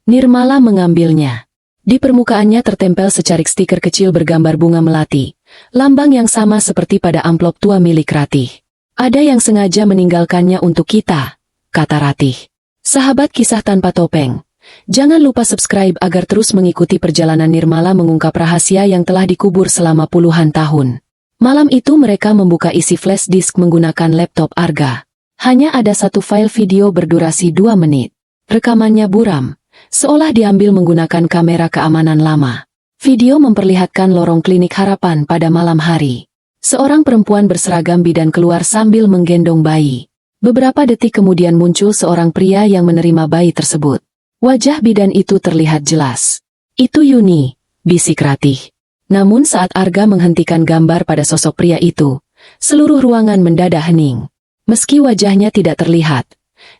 Nirmala mengambilnya. Di permukaannya tertempel secarik stiker kecil bergambar bunga melati, lambang yang sama seperti pada amplop tua milik Ratih. Ada yang sengaja meninggalkannya untuk kita, kata Ratih. Sahabat kisah tanpa topeng. Jangan lupa subscribe agar terus mengikuti perjalanan Nirmala mengungkap rahasia yang telah dikubur selama puluhan tahun. Malam itu mereka membuka isi flash disk menggunakan laptop Arga. Hanya ada 1 file video berdurasi 2 menit. Rekamannya buram, seolah diambil menggunakan kamera keamanan lama. Video memperlihatkan lorong klinik harapan pada malam hari. Seorang perempuan berseragam bidan keluar sambil menggendong bayi. Beberapa detik kemudian muncul seorang pria yang menerima bayi tersebut. Wajah bidan itu terlihat jelas. Itu Yuni, bisik Ratih. Namun saat Arga menghentikan gambar pada sosok pria itu, seluruh ruangan mendadak hening. Meski wajahnya tidak terlihat,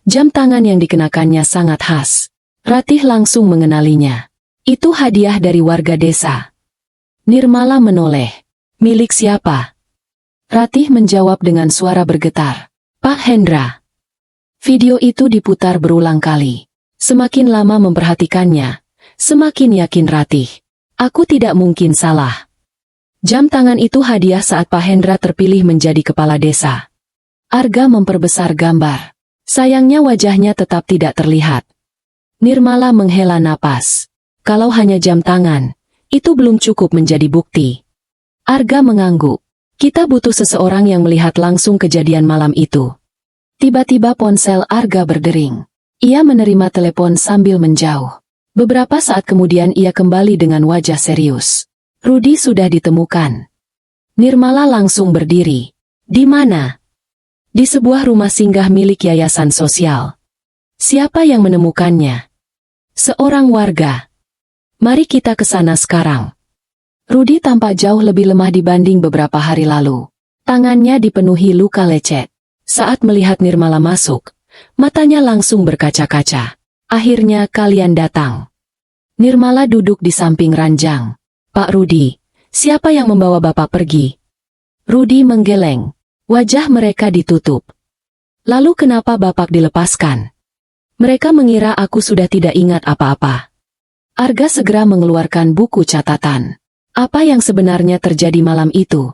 jam tangan yang dikenakannya sangat khas. Ratih langsung mengenalinya. Itu hadiah dari warga desa. Nirmala menoleh. Milik siapa? Ratih menjawab dengan suara bergetar. Pak Hendra. Video itu diputar berulang kali. Semakin lama memperhatikannya, semakin yakin Ratih. Aku tidak mungkin salah. Jam tangan itu hadiah saat Pak Hendra terpilih menjadi kepala desa. Arga memperbesar gambar. Sayangnya wajahnya tetap tidak terlihat. Nirmala menghela napas. Kalau hanya jam tangan, itu belum cukup menjadi bukti. Arga mengangguk. Kita butuh seseorang yang melihat langsung kejadian malam itu. Tiba-tiba ponsel Arga berdering. Ia menerima telepon sambil menjauh. Beberapa saat kemudian ia kembali dengan wajah serius. Rudi sudah ditemukan. Nirmala langsung berdiri. Di mana? Di sebuah rumah singgah milik yayasan sosial. Siapa yang menemukannya? Seorang warga. Mari kita ke sana sekarang. Rudi tampak jauh lebih lemah dibanding beberapa hari lalu. Tangannya dipenuhi luka lecet. Saat melihat Nirmala masuk, matanya langsung berkaca-kaca. Akhirnya kalian datang. Nirmala duduk di samping ranjang. Pak Rudi, siapa yang membawa Bapak pergi? Rudi menggeleng. Wajah mereka ditutup. Lalu kenapa Bapak dilepaskan? Mereka mengira aku sudah tidak ingat apa-apa. Arga segera mengeluarkan buku catatan. Apa yang sebenarnya terjadi malam itu?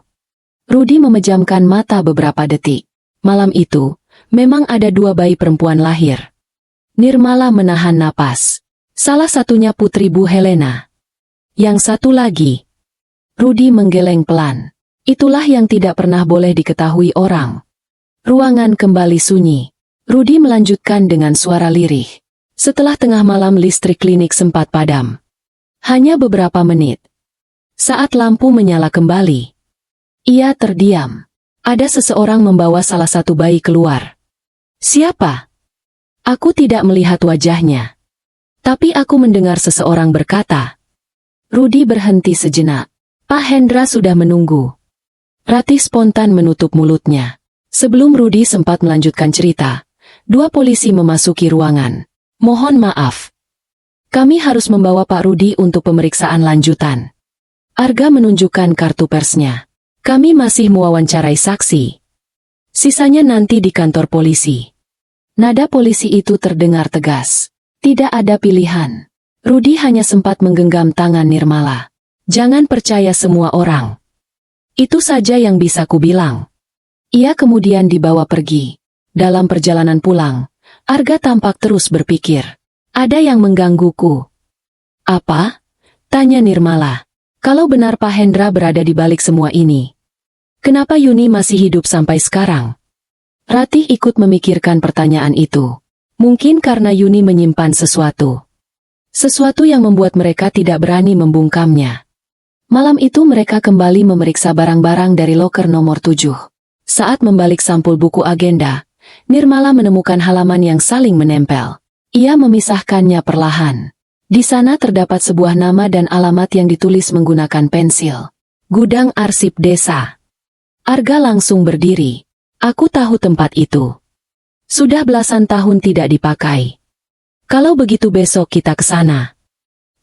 Rudi memejamkan mata beberapa detik. Malam itu, memang ada 2 bayi perempuan lahir. Nirmala menahan napas. Salah satunya putri Bu Helena. Yang satu lagi. Rudi menggeleng pelan. Itulah yang tidak pernah boleh diketahui orang. Ruangan kembali sunyi. Rudi melanjutkan dengan suara lirih. Setelah tengah malam listrik klinik sempat padam. Hanya beberapa menit. Saat lampu menyala kembali. Ia terdiam. Ada seseorang membawa salah satu bayi keluar. Siapa? Aku tidak melihat wajahnya. Tapi aku mendengar seseorang berkata. Rudi berhenti sejenak. Pak Hendra sudah menunggu. Ratih spontan menutup mulutnya. Sebelum Rudi sempat melanjutkan cerita, 2 polisi memasuki ruangan. Mohon maaf. Kami harus membawa Pak Rudi untuk pemeriksaan lanjutan. Arga menunjukkan kartu persnya. Kami masih mewawancarai saksi. Sisanya nanti di kantor polisi. Nada polisi itu terdengar tegas. Tidak ada pilihan. Rudi hanya sempat menggenggam tangan Nirmala. Jangan percaya semua orang. Itu saja yang bisa kubilang. Ia kemudian dibawa pergi. Dalam perjalanan pulang, Arga tampak terus berpikir. Ada yang menggangguku. Apa? Tanya Nirmala. Kalau benar Pak Hendra berada di balik semua ini, kenapa Yuni masih hidup sampai sekarang? Ratih ikut memikirkan pertanyaan itu. Mungkin karena Yuni menyimpan sesuatu. Sesuatu yang membuat mereka tidak berani membungkamnya. Malam itu mereka kembali memeriksa barang-barang dari loker nomor 7. Saat membalik sampul buku agenda, Nirmala menemukan halaman yang saling menempel. Ia memisahkannya perlahan. Di sana terdapat sebuah nama dan alamat yang ditulis menggunakan pensil. Gudang Arsip Desa. Arga langsung berdiri. Aku tahu tempat itu. Sudah belasan tahun tidak dipakai. Kalau begitu besok kita ke sana.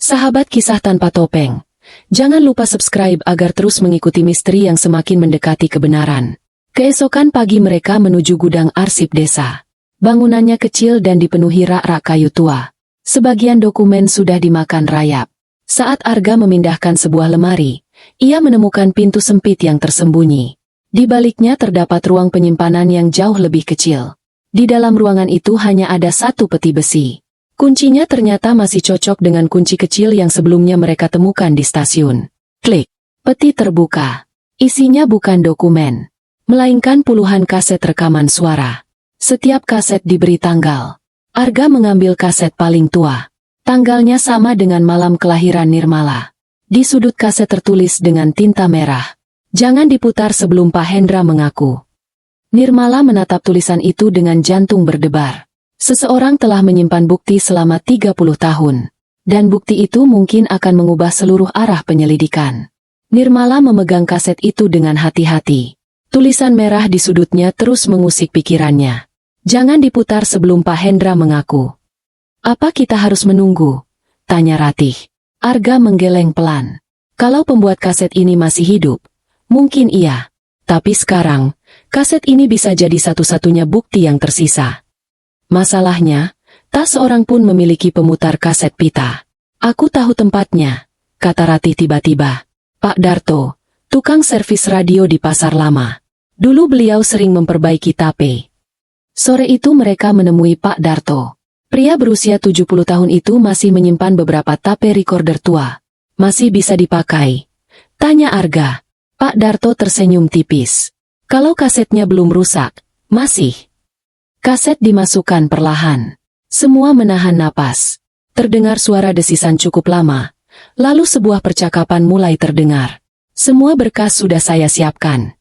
Sahabat Kisah Tanpa Topeng, jangan lupa subscribe agar terus mengikuti misteri yang semakin mendekati kebenaran. Keesokan pagi mereka menuju gudang arsip desa. Bangunannya kecil dan dipenuhi rak-rak kayu tua. Sebagian dokumen sudah dimakan rayap. Saat Arga memindahkan sebuah lemari, ia menemukan pintu sempit yang tersembunyi. Di baliknya terdapat ruang penyimpanan yang jauh lebih kecil. Di dalam ruangan itu hanya ada satu peti besi. Kuncinya ternyata masih cocok dengan kunci kecil yang sebelumnya mereka temukan di stasiun. Klik. Peti terbuka. Isinya bukan dokumen, melainkan puluhan kaset rekaman suara. Setiap kaset diberi tanggal. Arga mengambil kaset paling tua. Tanggalnya sama dengan malam kelahiran Nirmala. Di sudut kaset tertulis dengan tinta merah. Jangan diputar sebelum Pak Hendra mengaku. Nirmala menatap tulisan itu dengan jantung berdebar. Seseorang telah menyimpan bukti selama 30 tahun. Dan bukti itu mungkin akan mengubah seluruh arah penyelidikan. Nirmala memegang kaset itu dengan hati-hati. Tulisan merah di sudutnya terus mengusik pikirannya. Jangan diputar sebelum Pak Hendra mengaku. Apa kita harus menunggu? Tanya Ratih. Arga menggeleng pelan. Kalau pembuat kaset ini masih hidup, mungkin iya. Tapi sekarang, kaset ini bisa jadi satu-satunya bukti yang tersisa. Masalahnya, tak seorang pun memiliki pemutar kaset pita. Aku tahu tempatnya, kata Ratih tiba-tiba. Pak Darto, tukang servis radio di Pasar Lama. Dulu beliau sering memperbaiki tape. Sore itu mereka menemui Pak Darto. Pria berusia 70 tahun itu masih menyimpan beberapa tape recorder tua. Masih bisa dipakai? Tanya Arga. Pak Darto tersenyum tipis. Kalau kasetnya belum rusak, masih. Kaset dimasukkan perlahan. Semua menahan napas. Terdengar suara desisan cukup lama. Lalu sebuah percakapan mulai terdengar. Semua berkas sudah saya siapkan.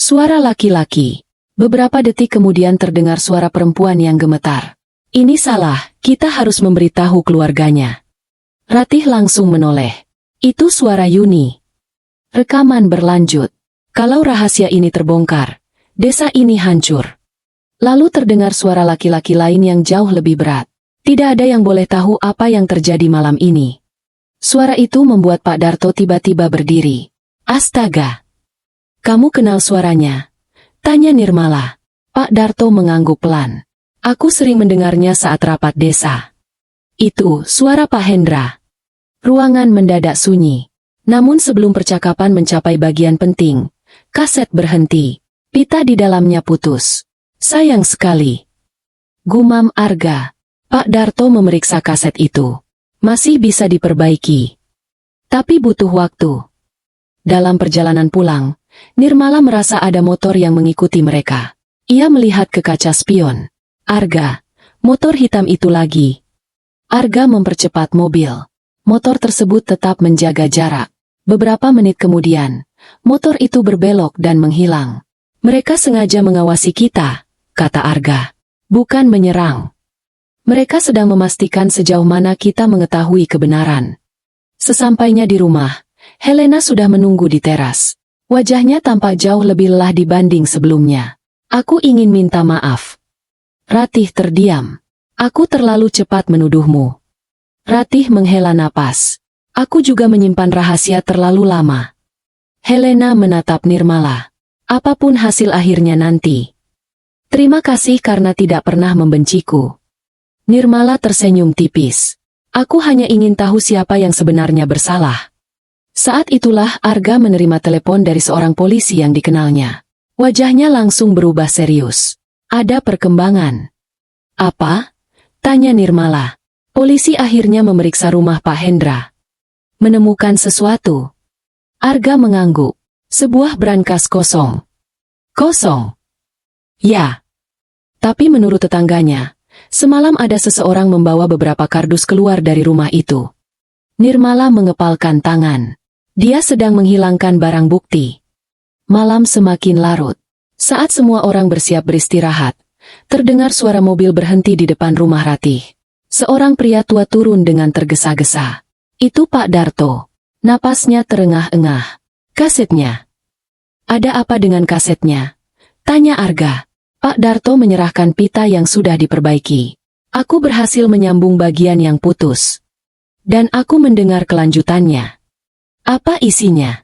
Suara laki-laki. Beberapa detik kemudian terdengar suara perempuan yang gemetar. Ini salah, kita harus memberitahu keluarganya. Ratih langsung menoleh. Itu suara Yuni. Rekaman berlanjut. Kalau rahasia ini terbongkar, desa ini hancur. Lalu terdengar suara laki-laki lain yang jauh lebih berat. Tidak ada yang boleh tahu apa yang terjadi malam ini. Suara itu membuat Pak Darto tiba-tiba berdiri. Astaga! Kamu kenal suaranya? Tanya Nirmala. Pak Darto mengangguk pelan. Aku sering mendengarnya saat rapat desa. Itu suara Pak Hendra. Ruangan mendadak sunyi. Namun sebelum percakapan mencapai bagian penting, kaset berhenti. Pita di dalamnya putus. Sayang sekali. Gumam Arga. Pak Darto memeriksa kaset itu. Masih bisa diperbaiki. Tapi butuh waktu. Dalam perjalanan pulang, Nirmala merasa ada motor yang mengikuti mereka. Ia melihat ke kaca spion. Arga, motor hitam itu lagi. Arga mempercepat mobil. Motor tersebut tetap menjaga jarak. Beberapa menit kemudian, motor itu berbelok dan menghilang. Mereka sengaja mengawasi kita, kata Arga. Bukan menyerang. Mereka sedang memastikan sejauh mana kita mengetahui kebenaran. Sesampainya di rumah, Helena sudah menunggu di teras. Wajahnya tampak jauh lebih lelah dibanding sebelumnya. Aku ingin minta maaf. Ratih terdiam. Aku terlalu cepat menuduhmu. Ratih menghela napas. Aku juga menyimpan rahasia terlalu lama. Helena menatap Nirmala. Apapun hasil akhirnya nanti. Terima kasih karena tidak pernah membenciku. Nirmala tersenyum tipis. Aku hanya ingin tahu siapa yang sebenarnya bersalah. Saat itulah Arga menerima telepon dari seorang polisi yang dikenalnya. Wajahnya langsung berubah serius. Ada perkembangan. Apa? Tanya Nirmala. Polisi akhirnya memeriksa rumah Pak Hendra. Menemukan sesuatu. Arga mengangguk. Sebuah brankas kosong. Kosong? Ya. Tapi menurut tetangganya, semalam ada seseorang membawa beberapa kardus keluar dari rumah itu. Nirmala mengepalkan tangan. Dia sedang menghilangkan barang bukti. Malam semakin larut. Saat semua orang bersiap beristirahat, terdengar suara mobil berhenti di depan rumah Ratih. Seorang pria tua turun dengan tergesa-gesa. Itu Pak Darto. Napasnya terengah-engah. Kasetnya. Ada apa dengan kasetnya? Tanya Arga. Pak Darto menyerahkan pita yang sudah diperbaiki. Aku berhasil menyambung bagian yang putus. Dan aku mendengar kelanjutannya. Apa isinya?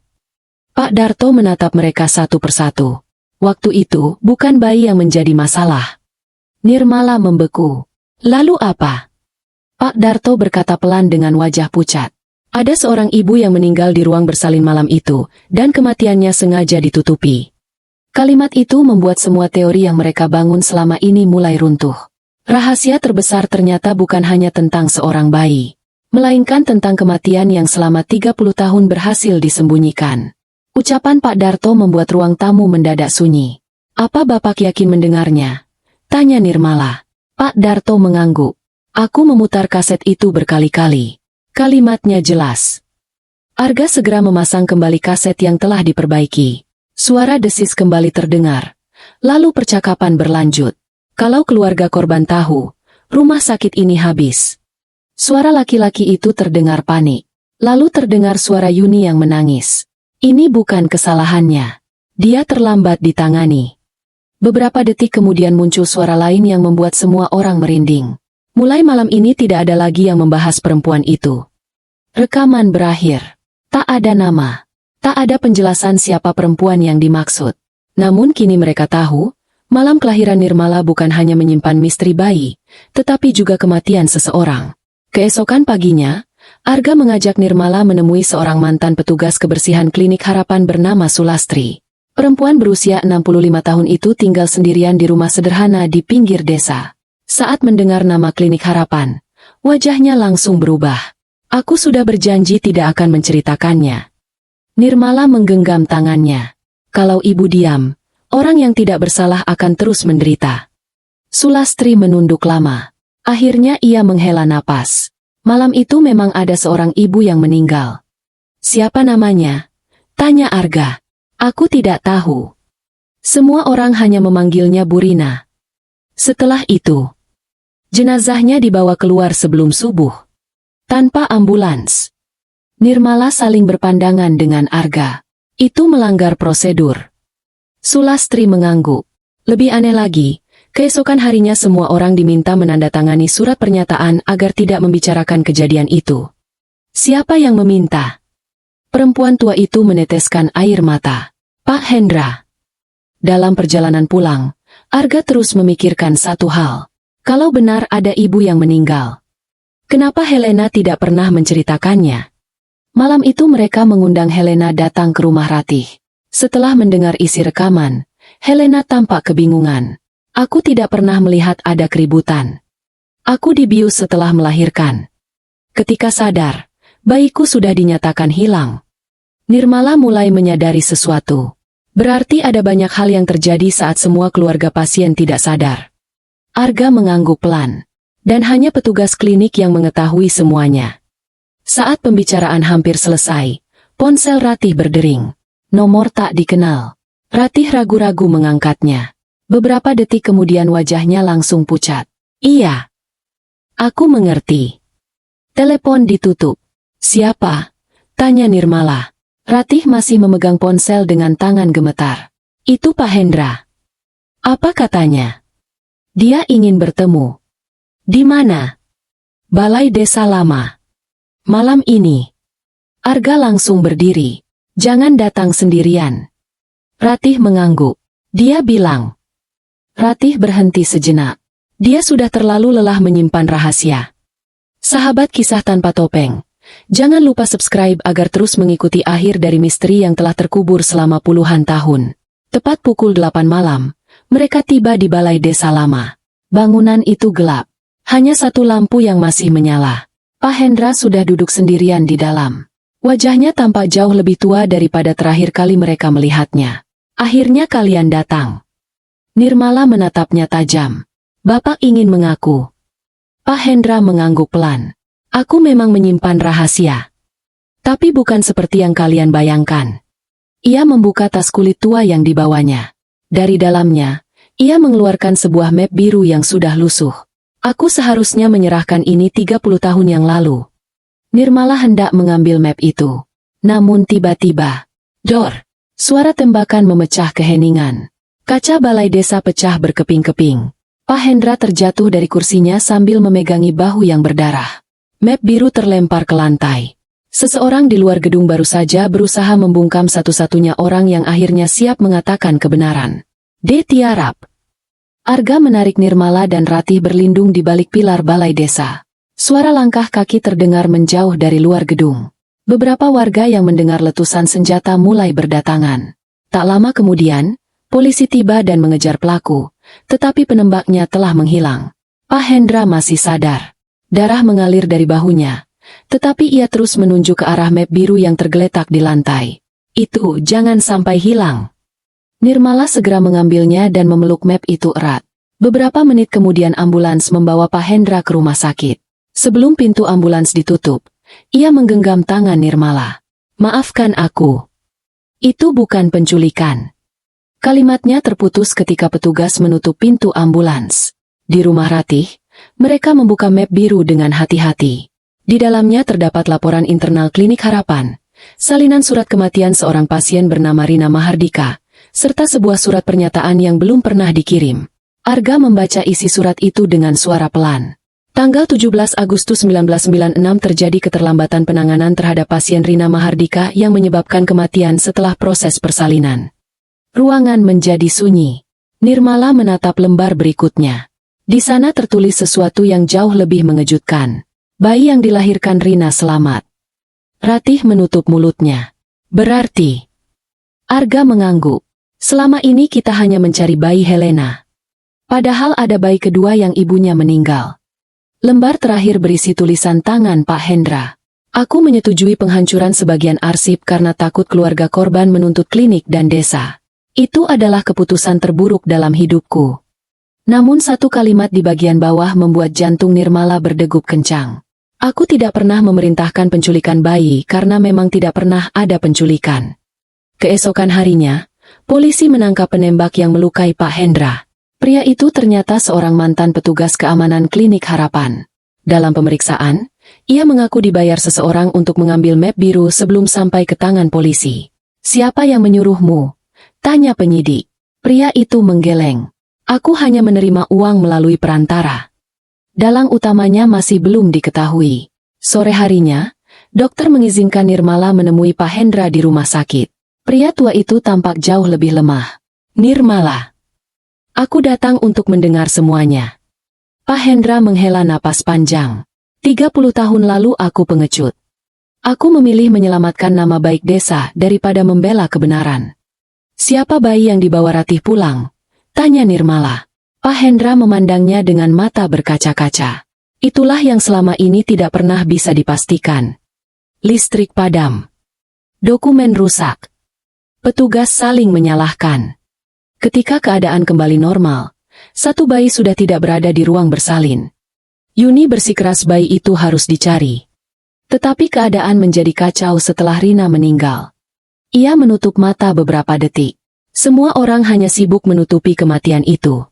Pak Darto menatap mereka satu persatu. Waktu itu bukan bayi yang menjadi masalah. Nirmala membeku. Lalu apa? Pak Darto berkata pelan dengan wajah pucat. Ada seorang ibu yang meninggal di ruang bersalin malam itu, dan kematiannya sengaja ditutupi. Kalimat itu membuat semua teori yang mereka bangun selama ini mulai runtuh. Rahasia terbesar ternyata bukan hanya tentang seorang bayi, melainkan tentang kematian yang selama 30 tahun berhasil disembunyikan. Ucapan Pak Darto membuat ruang tamu mendadak sunyi. Apa Bapak yakin mendengarnya? Tanya Nirmala. Pak Darto mengangguk. Aku memutar kaset itu berkali-kali. Kalimatnya jelas. Arga segera memasang kembali kaset yang telah diperbaiki. Suara desis kembali terdengar. Lalu percakapan berlanjut. Kalau keluarga korban tahu, rumah sakit ini habis. Suara laki-laki itu terdengar panik. Lalu terdengar suara Yuni yang menangis. Ini bukan kesalahannya. Dia terlambat ditangani. Beberapa detik kemudian muncul suara lain yang membuat semua orang merinding. Mulai malam ini tidak ada lagi yang membahas perempuan itu. Rekaman berakhir. Tak ada nama. Tak ada penjelasan siapa perempuan yang dimaksud. Namun kini mereka tahu, malam kelahiran Nirmala bukan hanya menyimpan misteri bayi, tetapi juga kematian seseorang. Keesokan paginya, Arga mengajak Nirmala menemui seorang mantan petugas kebersihan klinik harapan bernama Sulastri. Perempuan berusia 65 tahun itu tinggal sendirian di rumah sederhana di pinggir desa. Saat mendengar nama klinik harapan, wajahnya langsung berubah. Aku sudah berjanji tidak akan menceritakannya. Nirmala menggenggam tangannya. Kalau ibu diam, orang yang tidak bersalah akan terus menderita. Sulastri menunduk lama. Akhirnya ia menghela napas. Malam itu memang ada seorang ibu yang meninggal. Siapa namanya? Tanya Arga. Aku tidak tahu. Semua orang hanya memanggilnya Burina. Setelah itu, jenazahnya dibawa keluar sebelum subuh. Tanpa ambulans. Nirmala saling berpandangan dengan Arga. Itu melanggar prosedur. Sulastri mengangguk. Lebih aneh lagi, keesokan harinya semua orang diminta menandatangani surat pernyataan agar tidak membicarakan kejadian itu. Siapa yang meminta? Perempuan tua itu meneteskan air mata. Pak Hendra. Dalam perjalanan pulang, Arga terus memikirkan satu hal. Kalau benar ada ibu yang meninggal, kenapa Helena tidak pernah menceritakannya? Malam itu mereka mengundang Helena datang ke rumah Ratih. Setelah mendengar isi rekaman, Helena tampak kebingungan. Aku tidak pernah melihat ada keributan. Aku dibius setelah melahirkan. Ketika sadar, bayiku sudah dinyatakan hilang. Nirmala mulai menyadari sesuatu. Berarti ada banyak hal yang terjadi saat semua keluarga pasien tidak sadar. Arga mengangguk pelan. Dan hanya petugas klinik yang mengetahui semuanya. Saat pembicaraan hampir selesai, ponsel Ratih berdering. Nomor tak dikenal. Ratih ragu-ragu mengangkatnya. Beberapa detik kemudian wajahnya langsung pucat. Iya. Aku mengerti. Telepon ditutup. Siapa? Tanya Nirmala. Ratih masih memegang ponsel dengan tangan gemetar. Itu Pak Hendra. Apa katanya? Dia ingin bertemu. Di mana? Balai Desa Lama. Malam ini. Arga langsung berdiri. Jangan datang sendirian. Ratih mengangguk. Dia bilang. Ratih berhenti sejenak. Dia sudah terlalu lelah menyimpan rahasia. Sahabat Kisah Tanpa Topeng, jangan lupa subscribe agar terus mengikuti akhir dari misteri yang telah terkubur selama puluhan tahun. Tepat pukul 8 malam, mereka tiba di Balai Desa Lama. Bangunan itu gelap. Hanya satu lampu yang masih menyala. Pak Hendra sudah duduk sendirian di dalam. Wajahnya tampak jauh lebih tua daripada terakhir kali mereka melihatnya. Akhirnya kalian datang. Nirmala menatapnya tajam. Bapak ingin mengaku. Pak Hendra mengangguk pelan. Aku memang menyimpan rahasia. Tapi bukan seperti yang kalian bayangkan. Ia membuka tas kulit tua yang dibawanya. Dari dalamnya, ia mengeluarkan sebuah map biru yang sudah lusuh. Aku seharusnya menyerahkan ini 30 tahun yang lalu. Nirmala hendak mengambil map itu. Namun tiba-tiba, dor! Suara tembakan memecah keheningan. Kaca balai desa pecah berkeping-keping. Pak Hendra terjatuh dari kursinya sambil memegangi bahu yang berdarah. Map biru terlempar ke lantai. Seseorang di luar gedung baru saja berusaha membungkam satu-satunya orang yang akhirnya siap mengatakan kebenaran. Tiarap. Arga menarik Nirmala dan Ratih berlindung di balik pilar balai desa. Suara langkah kaki terdengar menjauh dari luar gedung. Beberapa warga yang mendengar letusan senjata mulai berdatangan. Tak lama kemudian, polisi tiba dan mengejar pelaku, tetapi penembaknya telah menghilang. Pak Hendra masih sadar. Darah mengalir dari bahunya, tetapi ia terus menunjuk ke arah map biru yang tergeletak di lantai. Itu jangan sampai hilang. Nirmala segera mengambilnya dan memeluk map itu erat. Beberapa menit kemudian ambulans membawa Pak Hendra ke rumah sakit. Sebelum pintu ambulans ditutup, ia menggenggam tangan Nirmala. Maafkan aku. Itu bukan penculikan. Kalimatnya terputus ketika petugas menutup pintu ambulans. Di rumah Ratih, mereka membuka map biru dengan hati-hati. Di dalamnya terdapat laporan internal Klinik Harapan, salinan surat kematian seorang pasien bernama Rina Mahardika, serta sebuah surat pernyataan yang belum pernah dikirim. Arga membaca isi surat itu dengan suara pelan. Tanggal 17 Agustus 1996 terjadi keterlambatan penanganan terhadap pasien Rina Mahardika yang menyebabkan kematian setelah proses persalinan. Ruangan menjadi sunyi. Nirmala menatap lembar berikutnya. Di sana tertulis sesuatu yang jauh lebih mengejutkan. Bayi yang dilahirkan Rina selamat. Ratih menutup mulutnya. Berarti. Arga mengangguk. Selama ini kita hanya mencari bayi Helena. Padahal ada bayi kedua yang ibunya meninggal. Lembar terakhir berisi tulisan tangan Pak Hendra. Aku menyetujui penghancuran sebagian arsip karena takut keluarga korban menuntut klinik dan desa. Itu adalah keputusan terburuk dalam hidupku. Namun satu kalimat di bagian bawah membuat jantung Nirmala berdegup kencang. Aku tidak pernah memerintahkan penculikan bayi karena memang tidak pernah ada penculikan. Keesokan harinya, polisi menangkap penembak yang melukai Pak Hendra. Pria itu ternyata seorang mantan petugas keamanan klinik Harapan. Dalam pemeriksaan, ia mengaku dibayar seseorang untuk mengambil map biru sebelum sampai ke tangan polisi. "Siapa yang menyuruhmu?" tanya penyidik. Pria itu menggeleng. "Aku hanya menerima uang melalui perantara. Dalang utamanya masih belum diketahui." Sore harinya, dokter mengizinkan Nirmala menemui Pak Hendra di rumah sakit. Pria tua itu tampak jauh lebih lemah. "Nirmala, aku datang untuk mendengar semuanya." Pak Hendra menghela napas panjang. 30 tahun lalu aku pengecut. Aku memilih menyelamatkan nama baik desa daripada membela kebenaran. "Siapa bayi yang dibawa Ratih pulang?" tanya Nirmala. Pak Hendra memandangnya dengan mata berkaca-kaca. "Itulah yang selama ini tidak pernah bisa dipastikan. Listrik padam. Dokumen rusak. Petugas saling menyalahkan. Ketika keadaan kembali normal, satu bayi sudah tidak berada di ruang bersalin. Yuni bersikeras bayi itu harus dicari. Tetapi keadaan menjadi kacau setelah Rina meninggal. Ia menutup mata beberapa detik. Semua orang hanya sibuk menutupi kematian itu.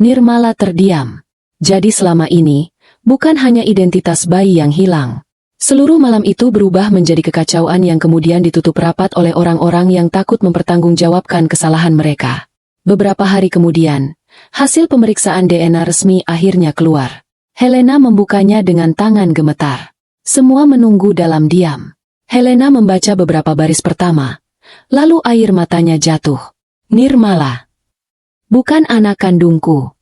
Nirmala terdiam. Jadi selama ini, bukan hanya identitas bayi yang hilang. Seluruh malam itu berubah menjadi kekacauan yang kemudian ditutup rapat oleh orang-orang yang takut mempertanggungjawabkan kesalahan mereka. Beberapa hari kemudian, hasil pemeriksaan DNA resmi akhirnya keluar. Helena membukanya dengan tangan gemetar. Semua menunggu dalam diam. Helena membaca beberapa baris pertama, lalu air matanya jatuh. "Nirmala, bukan anak kandungku."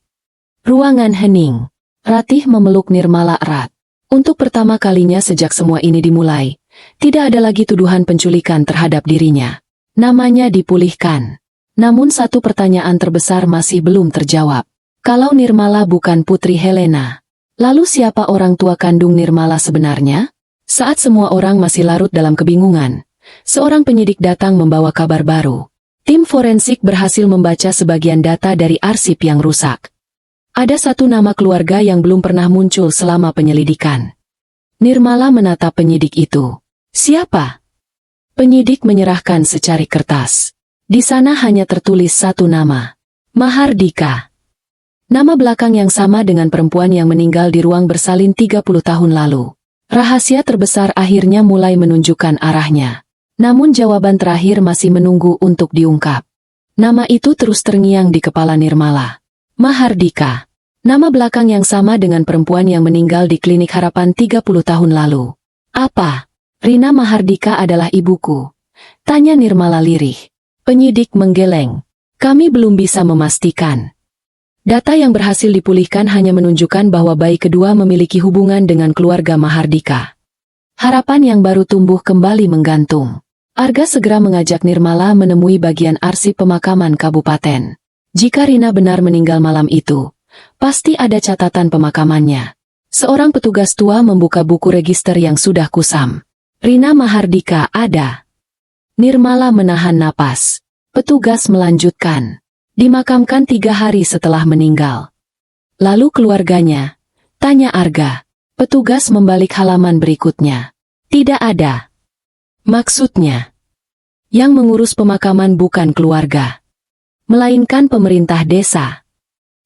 Ruangan hening. Ratih memeluk Nirmala erat. Untuk pertama kalinya sejak semua ini dimulai, tidak ada lagi tuduhan penculikan terhadap dirinya. Namanya dipulihkan. Namun satu pertanyaan terbesar masih belum terjawab. Kalau Nirmala bukan putri Helena, lalu siapa orang tua kandung Nirmala sebenarnya? Saat semua orang masih larut dalam kebingungan, seorang penyidik datang membawa kabar baru. Tim forensik berhasil membaca sebagian data dari arsip yang rusak. Ada satu nama keluarga yang belum pernah muncul selama penyelidikan. Nirmala menatap penyidik itu. "Siapa?" Penyidik menyerahkan secari kertas. Di sana hanya tertulis satu nama. Mahardika. Nama belakang yang sama dengan perempuan yang meninggal di ruang bersalin 30 tahun lalu. Rahasia terbesar akhirnya mulai menunjukkan arahnya. Namun jawaban terakhir masih menunggu untuk diungkap. Nama itu terus terngiang di kepala Nirmala. Mahardika. Nama belakang yang sama dengan perempuan yang meninggal di klinik Harapan 30 tahun lalu. "Apa? Rina Mahardika adalah ibuku?" tanya Nirmala lirih. Penyidik menggeleng. "Kami belum bisa memastikan. Data yang berhasil dipulihkan hanya menunjukkan bahwa bayi kedua memiliki hubungan dengan keluarga Mahardika." Harapan yang baru tumbuh kembali menggantung. Arga segera mengajak Nirmala menemui bagian arsip pemakaman kabupaten. Jika Rina benar meninggal malam itu, pasti ada catatan pemakamannya. Seorang petugas tua membuka buku register yang sudah kusam. "Rina Mahardika ada." Nirmala menahan napas. Petugas melanjutkan. "Dimakamkan 3 hari setelah meninggal." "Lalu keluarganya?" tanya Arga. Petugas membalik halaman berikutnya. "Tidak ada." "Maksudnya?" "Yang mengurus pemakaman bukan keluarga, melainkan pemerintah desa."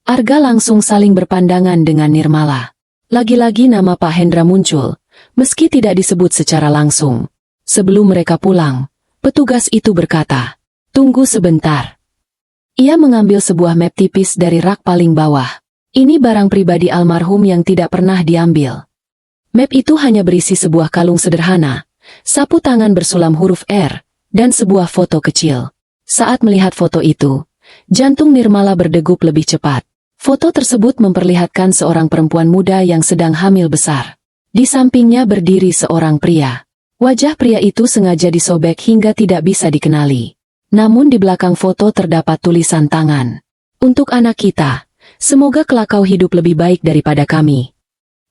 Arga langsung saling berpandangan dengan Nirmala. Lagi-lagi nama Pak Hendra muncul, meski tidak disebut secara langsung. Sebelum mereka pulang, petugas itu berkata, "Tunggu sebentar." Ia mengambil sebuah map tipis dari rak paling bawah. Ini barang pribadi almarhum yang tidak pernah diambil. Map itu hanya berisi sebuah kalung sederhana, sapu tangan bersulam huruf R, dan sebuah foto kecil. Saat melihat foto itu, jantung Nirmala berdegup lebih cepat. Foto tersebut memperlihatkan seorang perempuan muda yang sedang hamil besar. Di sampingnya berdiri seorang pria. Wajah pria itu sengaja disobek hingga tidak bisa dikenali. Namun di belakang foto terdapat tulisan tangan. "Untuk anak kita, semoga kelak kau hidup lebih baik daripada kami."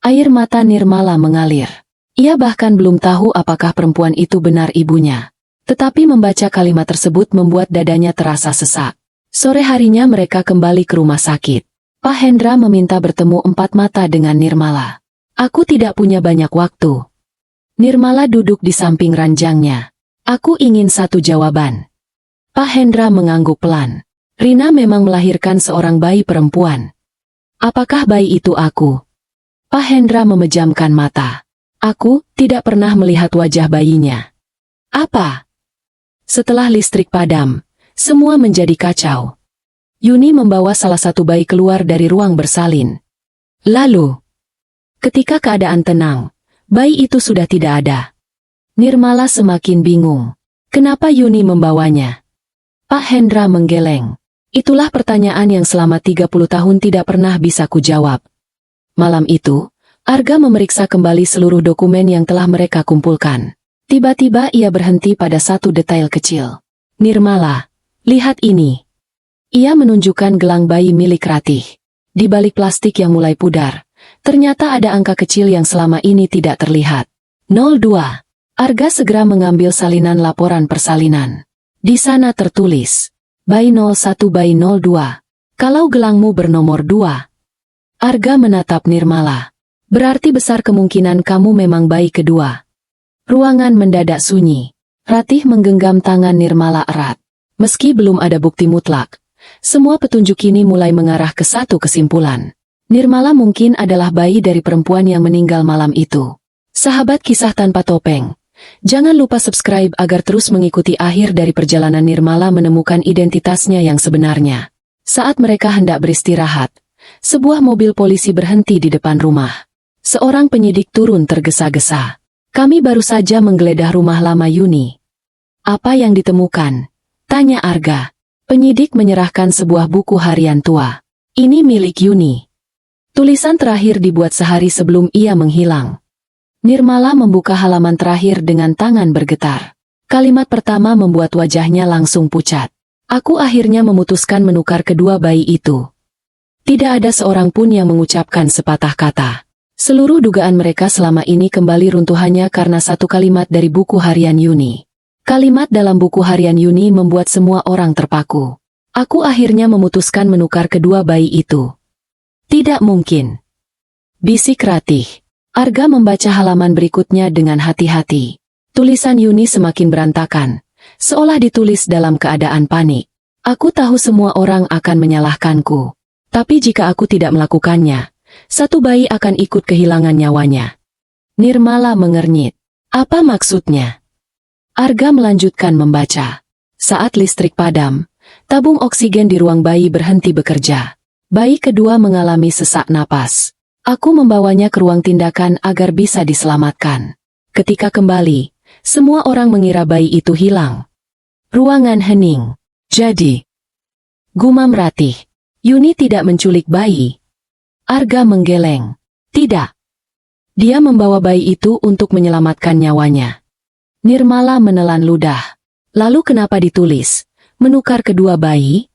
Air mata Nirmala mengalir. Ia bahkan belum tahu apakah perempuan itu benar ibunya. Tetapi membaca kalimat tersebut membuat dadanya terasa sesak. Sore harinya mereka kembali ke rumah sakit. Pak Hendra meminta bertemu empat mata dengan Nirmala. Aku tidak punya banyak waktu. Nirmala duduk di samping ranjangnya. Aku ingin satu jawaban. Pak Hendra mengangguk pelan. Rina memang melahirkan seorang bayi perempuan. Apakah bayi itu aku? Pak Hendra memejamkan mata. Aku tidak pernah melihat wajah bayinya. Apa? Setelah listrik padam, semua menjadi kacau. Yuni membawa salah satu bayi keluar dari ruang bersalin. Lalu, ketika keadaan tenang, bayi itu sudah tidak ada. Nirmala semakin bingung. Kenapa Yuni membawanya? Pak Hendra menggeleng. Itulah pertanyaan yang selama 30 tahun tidak pernah bisa kujawab. Malam itu, Arga memeriksa kembali seluruh dokumen yang telah mereka kumpulkan. Tiba-tiba ia berhenti pada satu detail kecil. Nirmala, lihat ini. Ia menunjukkan gelang bayi milik Ratih. Di balik plastik yang mulai pudar, ternyata ada angka kecil yang selama ini tidak terlihat. 02. Arga segera mengambil salinan laporan persalinan. Di sana tertulis, bayi 01 bayi 02. Kalau gelangmu bernomor 2. Arga menatap Nirmala. Berarti besar kemungkinan kamu memang bayi kedua. Ruangan mendadak sunyi. Ratih menggenggam tangan Nirmala erat. Meski belum ada bukti mutlak, semua petunjuk ini mulai mengarah ke satu kesimpulan. Nirmala mungkin adalah bayi dari perempuan yang meninggal malam itu. Sahabat kisah tanpa topeng, jangan lupa subscribe agar terus mengikuti akhir dari perjalanan Nirmala menemukan identitasnya yang sebenarnya. Saat mereka hendak beristirahat, sebuah mobil polisi berhenti di depan rumah. Seorang penyidik turun tergesa-gesa. Kami baru saja menggeledah rumah lama Yuni. Apa yang ditemukan? Tanya Arga. Penyidik menyerahkan sebuah buku harian tua. Ini milik Yuni. Tulisan terakhir dibuat sehari sebelum ia menghilang. Nirmala membuka halaman terakhir dengan tangan bergetar. Kalimat pertama membuat wajahnya langsung pucat. Aku akhirnya memutuskan menukar kedua bayi itu. Tidak ada seorang pun yang mengucapkan sepatah kata. Seluruh dugaan mereka selama ini kembali runtuhannya karena satu kalimat dari buku harian Yuni. Kalimat dalam buku harian Yuni membuat semua orang terpaku. Aku akhirnya memutuskan menukar kedua bayi itu. Tidak mungkin. Bisik Ratih. Arga membaca halaman berikutnya dengan hati-hati. Tulisan Yuni semakin berantakan, seolah ditulis dalam keadaan panik. Aku tahu semua orang akan menyalahkanku. Tapi jika aku tidak melakukannya, satu bayi akan ikut kehilangan nyawanya. Nirmala mengernyit. Apa maksudnya? Arga melanjutkan membaca. Saat listrik padam, tabung oksigen di ruang bayi berhenti bekerja. Bayi kedua mengalami sesak napas. Aku membawanya ke ruang tindakan agar bisa diselamatkan. Ketika kembali, semua orang mengira bayi itu hilang. Ruangan hening. Jadi, gumam Ratih, Yuni tidak menculik bayi. Arga menggeleng. Tidak. Dia membawa bayi itu untuk menyelamatkan nyawanya. Nirmala menelan ludah. Lalu kenapa ditulis, menukar kedua bayi?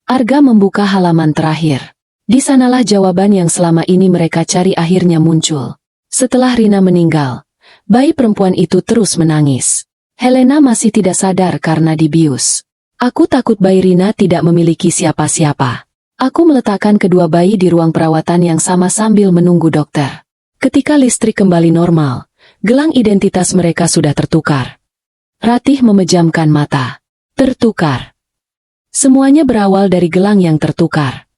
Arga membuka halaman terakhir. Di sanalah jawaban yang selama ini mereka cari akhirnya muncul. Setelah Rina meninggal, bayi perempuan itu terus menangis. Helena masih tidak sadar karena dibius. Aku takut bayi Rina tidak memiliki siapa-siapa. Aku meletakkan kedua bayi di ruang perawatan yang sama sambil menunggu dokter. Ketika listrik kembali normal, gelang identitas mereka sudah tertukar. Ratih memejamkan mata. Tertukar. Semuanya berawal dari gelang yang tertukar.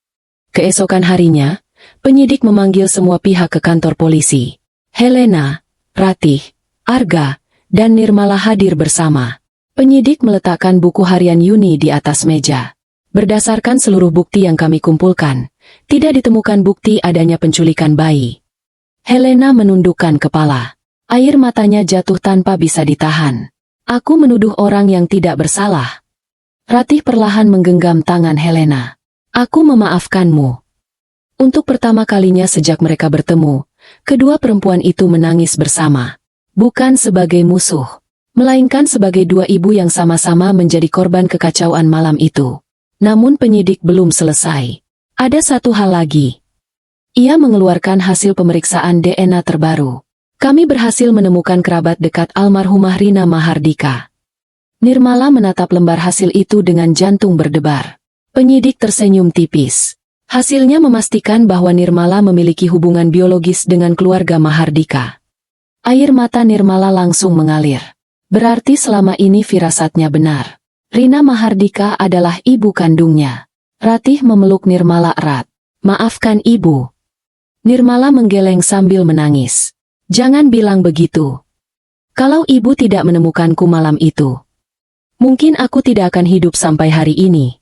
Keesokan harinya, penyidik memanggil semua pihak ke kantor polisi. Helena, Ratih, Arga, dan Nirmala hadir bersama. Penyidik meletakkan buku harian Yuni di atas meja. Berdasarkan seluruh bukti yang kami kumpulkan, tidak ditemukan bukti adanya penculikan bayi. Helena menundukkan kepala. Air matanya jatuh tanpa bisa ditahan. Aku menuduh orang yang tidak bersalah. Ratih perlahan menggenggam tangan Helena. Aku memaafkanmu. Untuk pertama kalinya sejak mereka bertemu, kedua perempuan itu menangis bersama. Bukan sebagai musuh, melainkan sebagai dua ibu yang sama-sama menjadi korban kekacauan malam itu. Namun penyidik belum selesai. Ada satu hal lagi. Ia mengeluarkan hasil pemeriksaan DNA terbaru. Kami berhasil menemukan kerabat dekat almarhumah Rina Mahardika. Nirmala menatap lembar hasil itu dengan jantung berdebar. Penyidik tersenyum tipis. Hasilnya memastikan bahwa Nirmala memiliki hubungan biologis dengan keluarga Mahardika. Air mata Nirmala langsung mengalir. Berarti selama ini firasatnya benar. Rina Mahardika adalah ibu kandungnya. Ratih memeluk Nirmala erat. Maafkan ibu. Nirmala menggeleng sambil menangis. Jangan bilang begitu. Kalau ibu tidak menemukanku malam itu, mungkin aku tidak akan hidup sampai hari ini.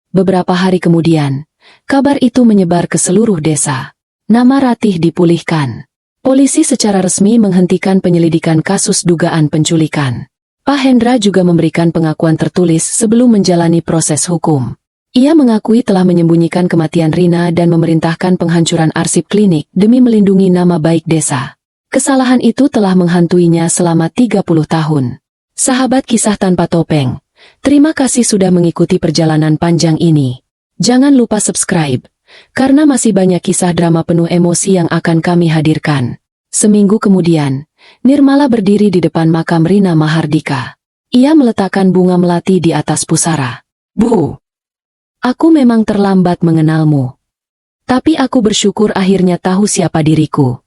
Beberapa hari kemudian, kabar itu menyebar ke seluruh desa. Nama Ratih dipulihkan. Polisi secara resmi menghentikan penyelidikan kasus dugaan penculikan. Pak Hendra juga memberikan pengakuan tertulis sebelum menjalani proses hukum. Ia mengakui telah menyembunyikan kematian Rina dan memerintahkan penghancuran arsip klinik demi melindungi nama baik desa. Kesalahan itu telah menghantuinya selama 30 tahun. Sahabat kisah tanpa topeng, terima kasih sudah mengikuti perjalanan panjang ini. Jangan lupa subscribe, karena masih banyak kisah drama penuh emosi yang akan kami hadirkan. Seminggu kemudian, Nirmala berdiri di depan makam Rina Mahardika. Ia meletakkan bunga melati di atas pusara. Bu, aku memang terlambat mengenalmu. Tapi aku bersyukur akhirnya tahu siapa diriku.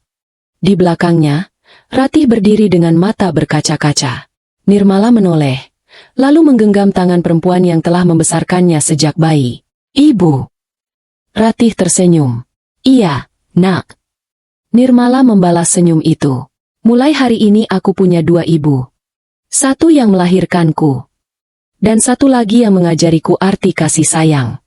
Di belakangnya, Ratih berdiri dengan mata berkaca-kaca. Nirmala menoleh, lalu menggenggam tangan perempuan yang telah membesarkannya sejak bayi. Ibu. Ratih tersenyum. Iya, nak. Nirmala membalas senyum itu. Mulai hari ini aku punya dua ibu. Satu yang melahirkanku. Dan satu lagi yang mengajariku arti kasih sayang.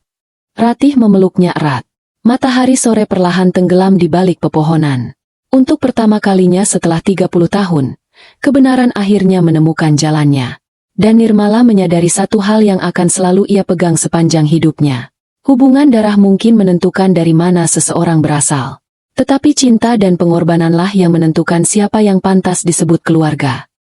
Ratih memeluknya erat. Matahari sore perlahan tenggelam di balik pepohonan. Untuk pertama kalinya setelah 30 tahun, kebenaran akhirnya menemukan jalannya. Dan Nirmala menyadari satu hal yang akan selalu ia pegang sepanjang hidupnya. Hubungan darah mungkin menentukan dari mana seseorang berasal. Tetapi cinta dan pengorbananlah yang menentukan siapa yang pantas disebut keluarga.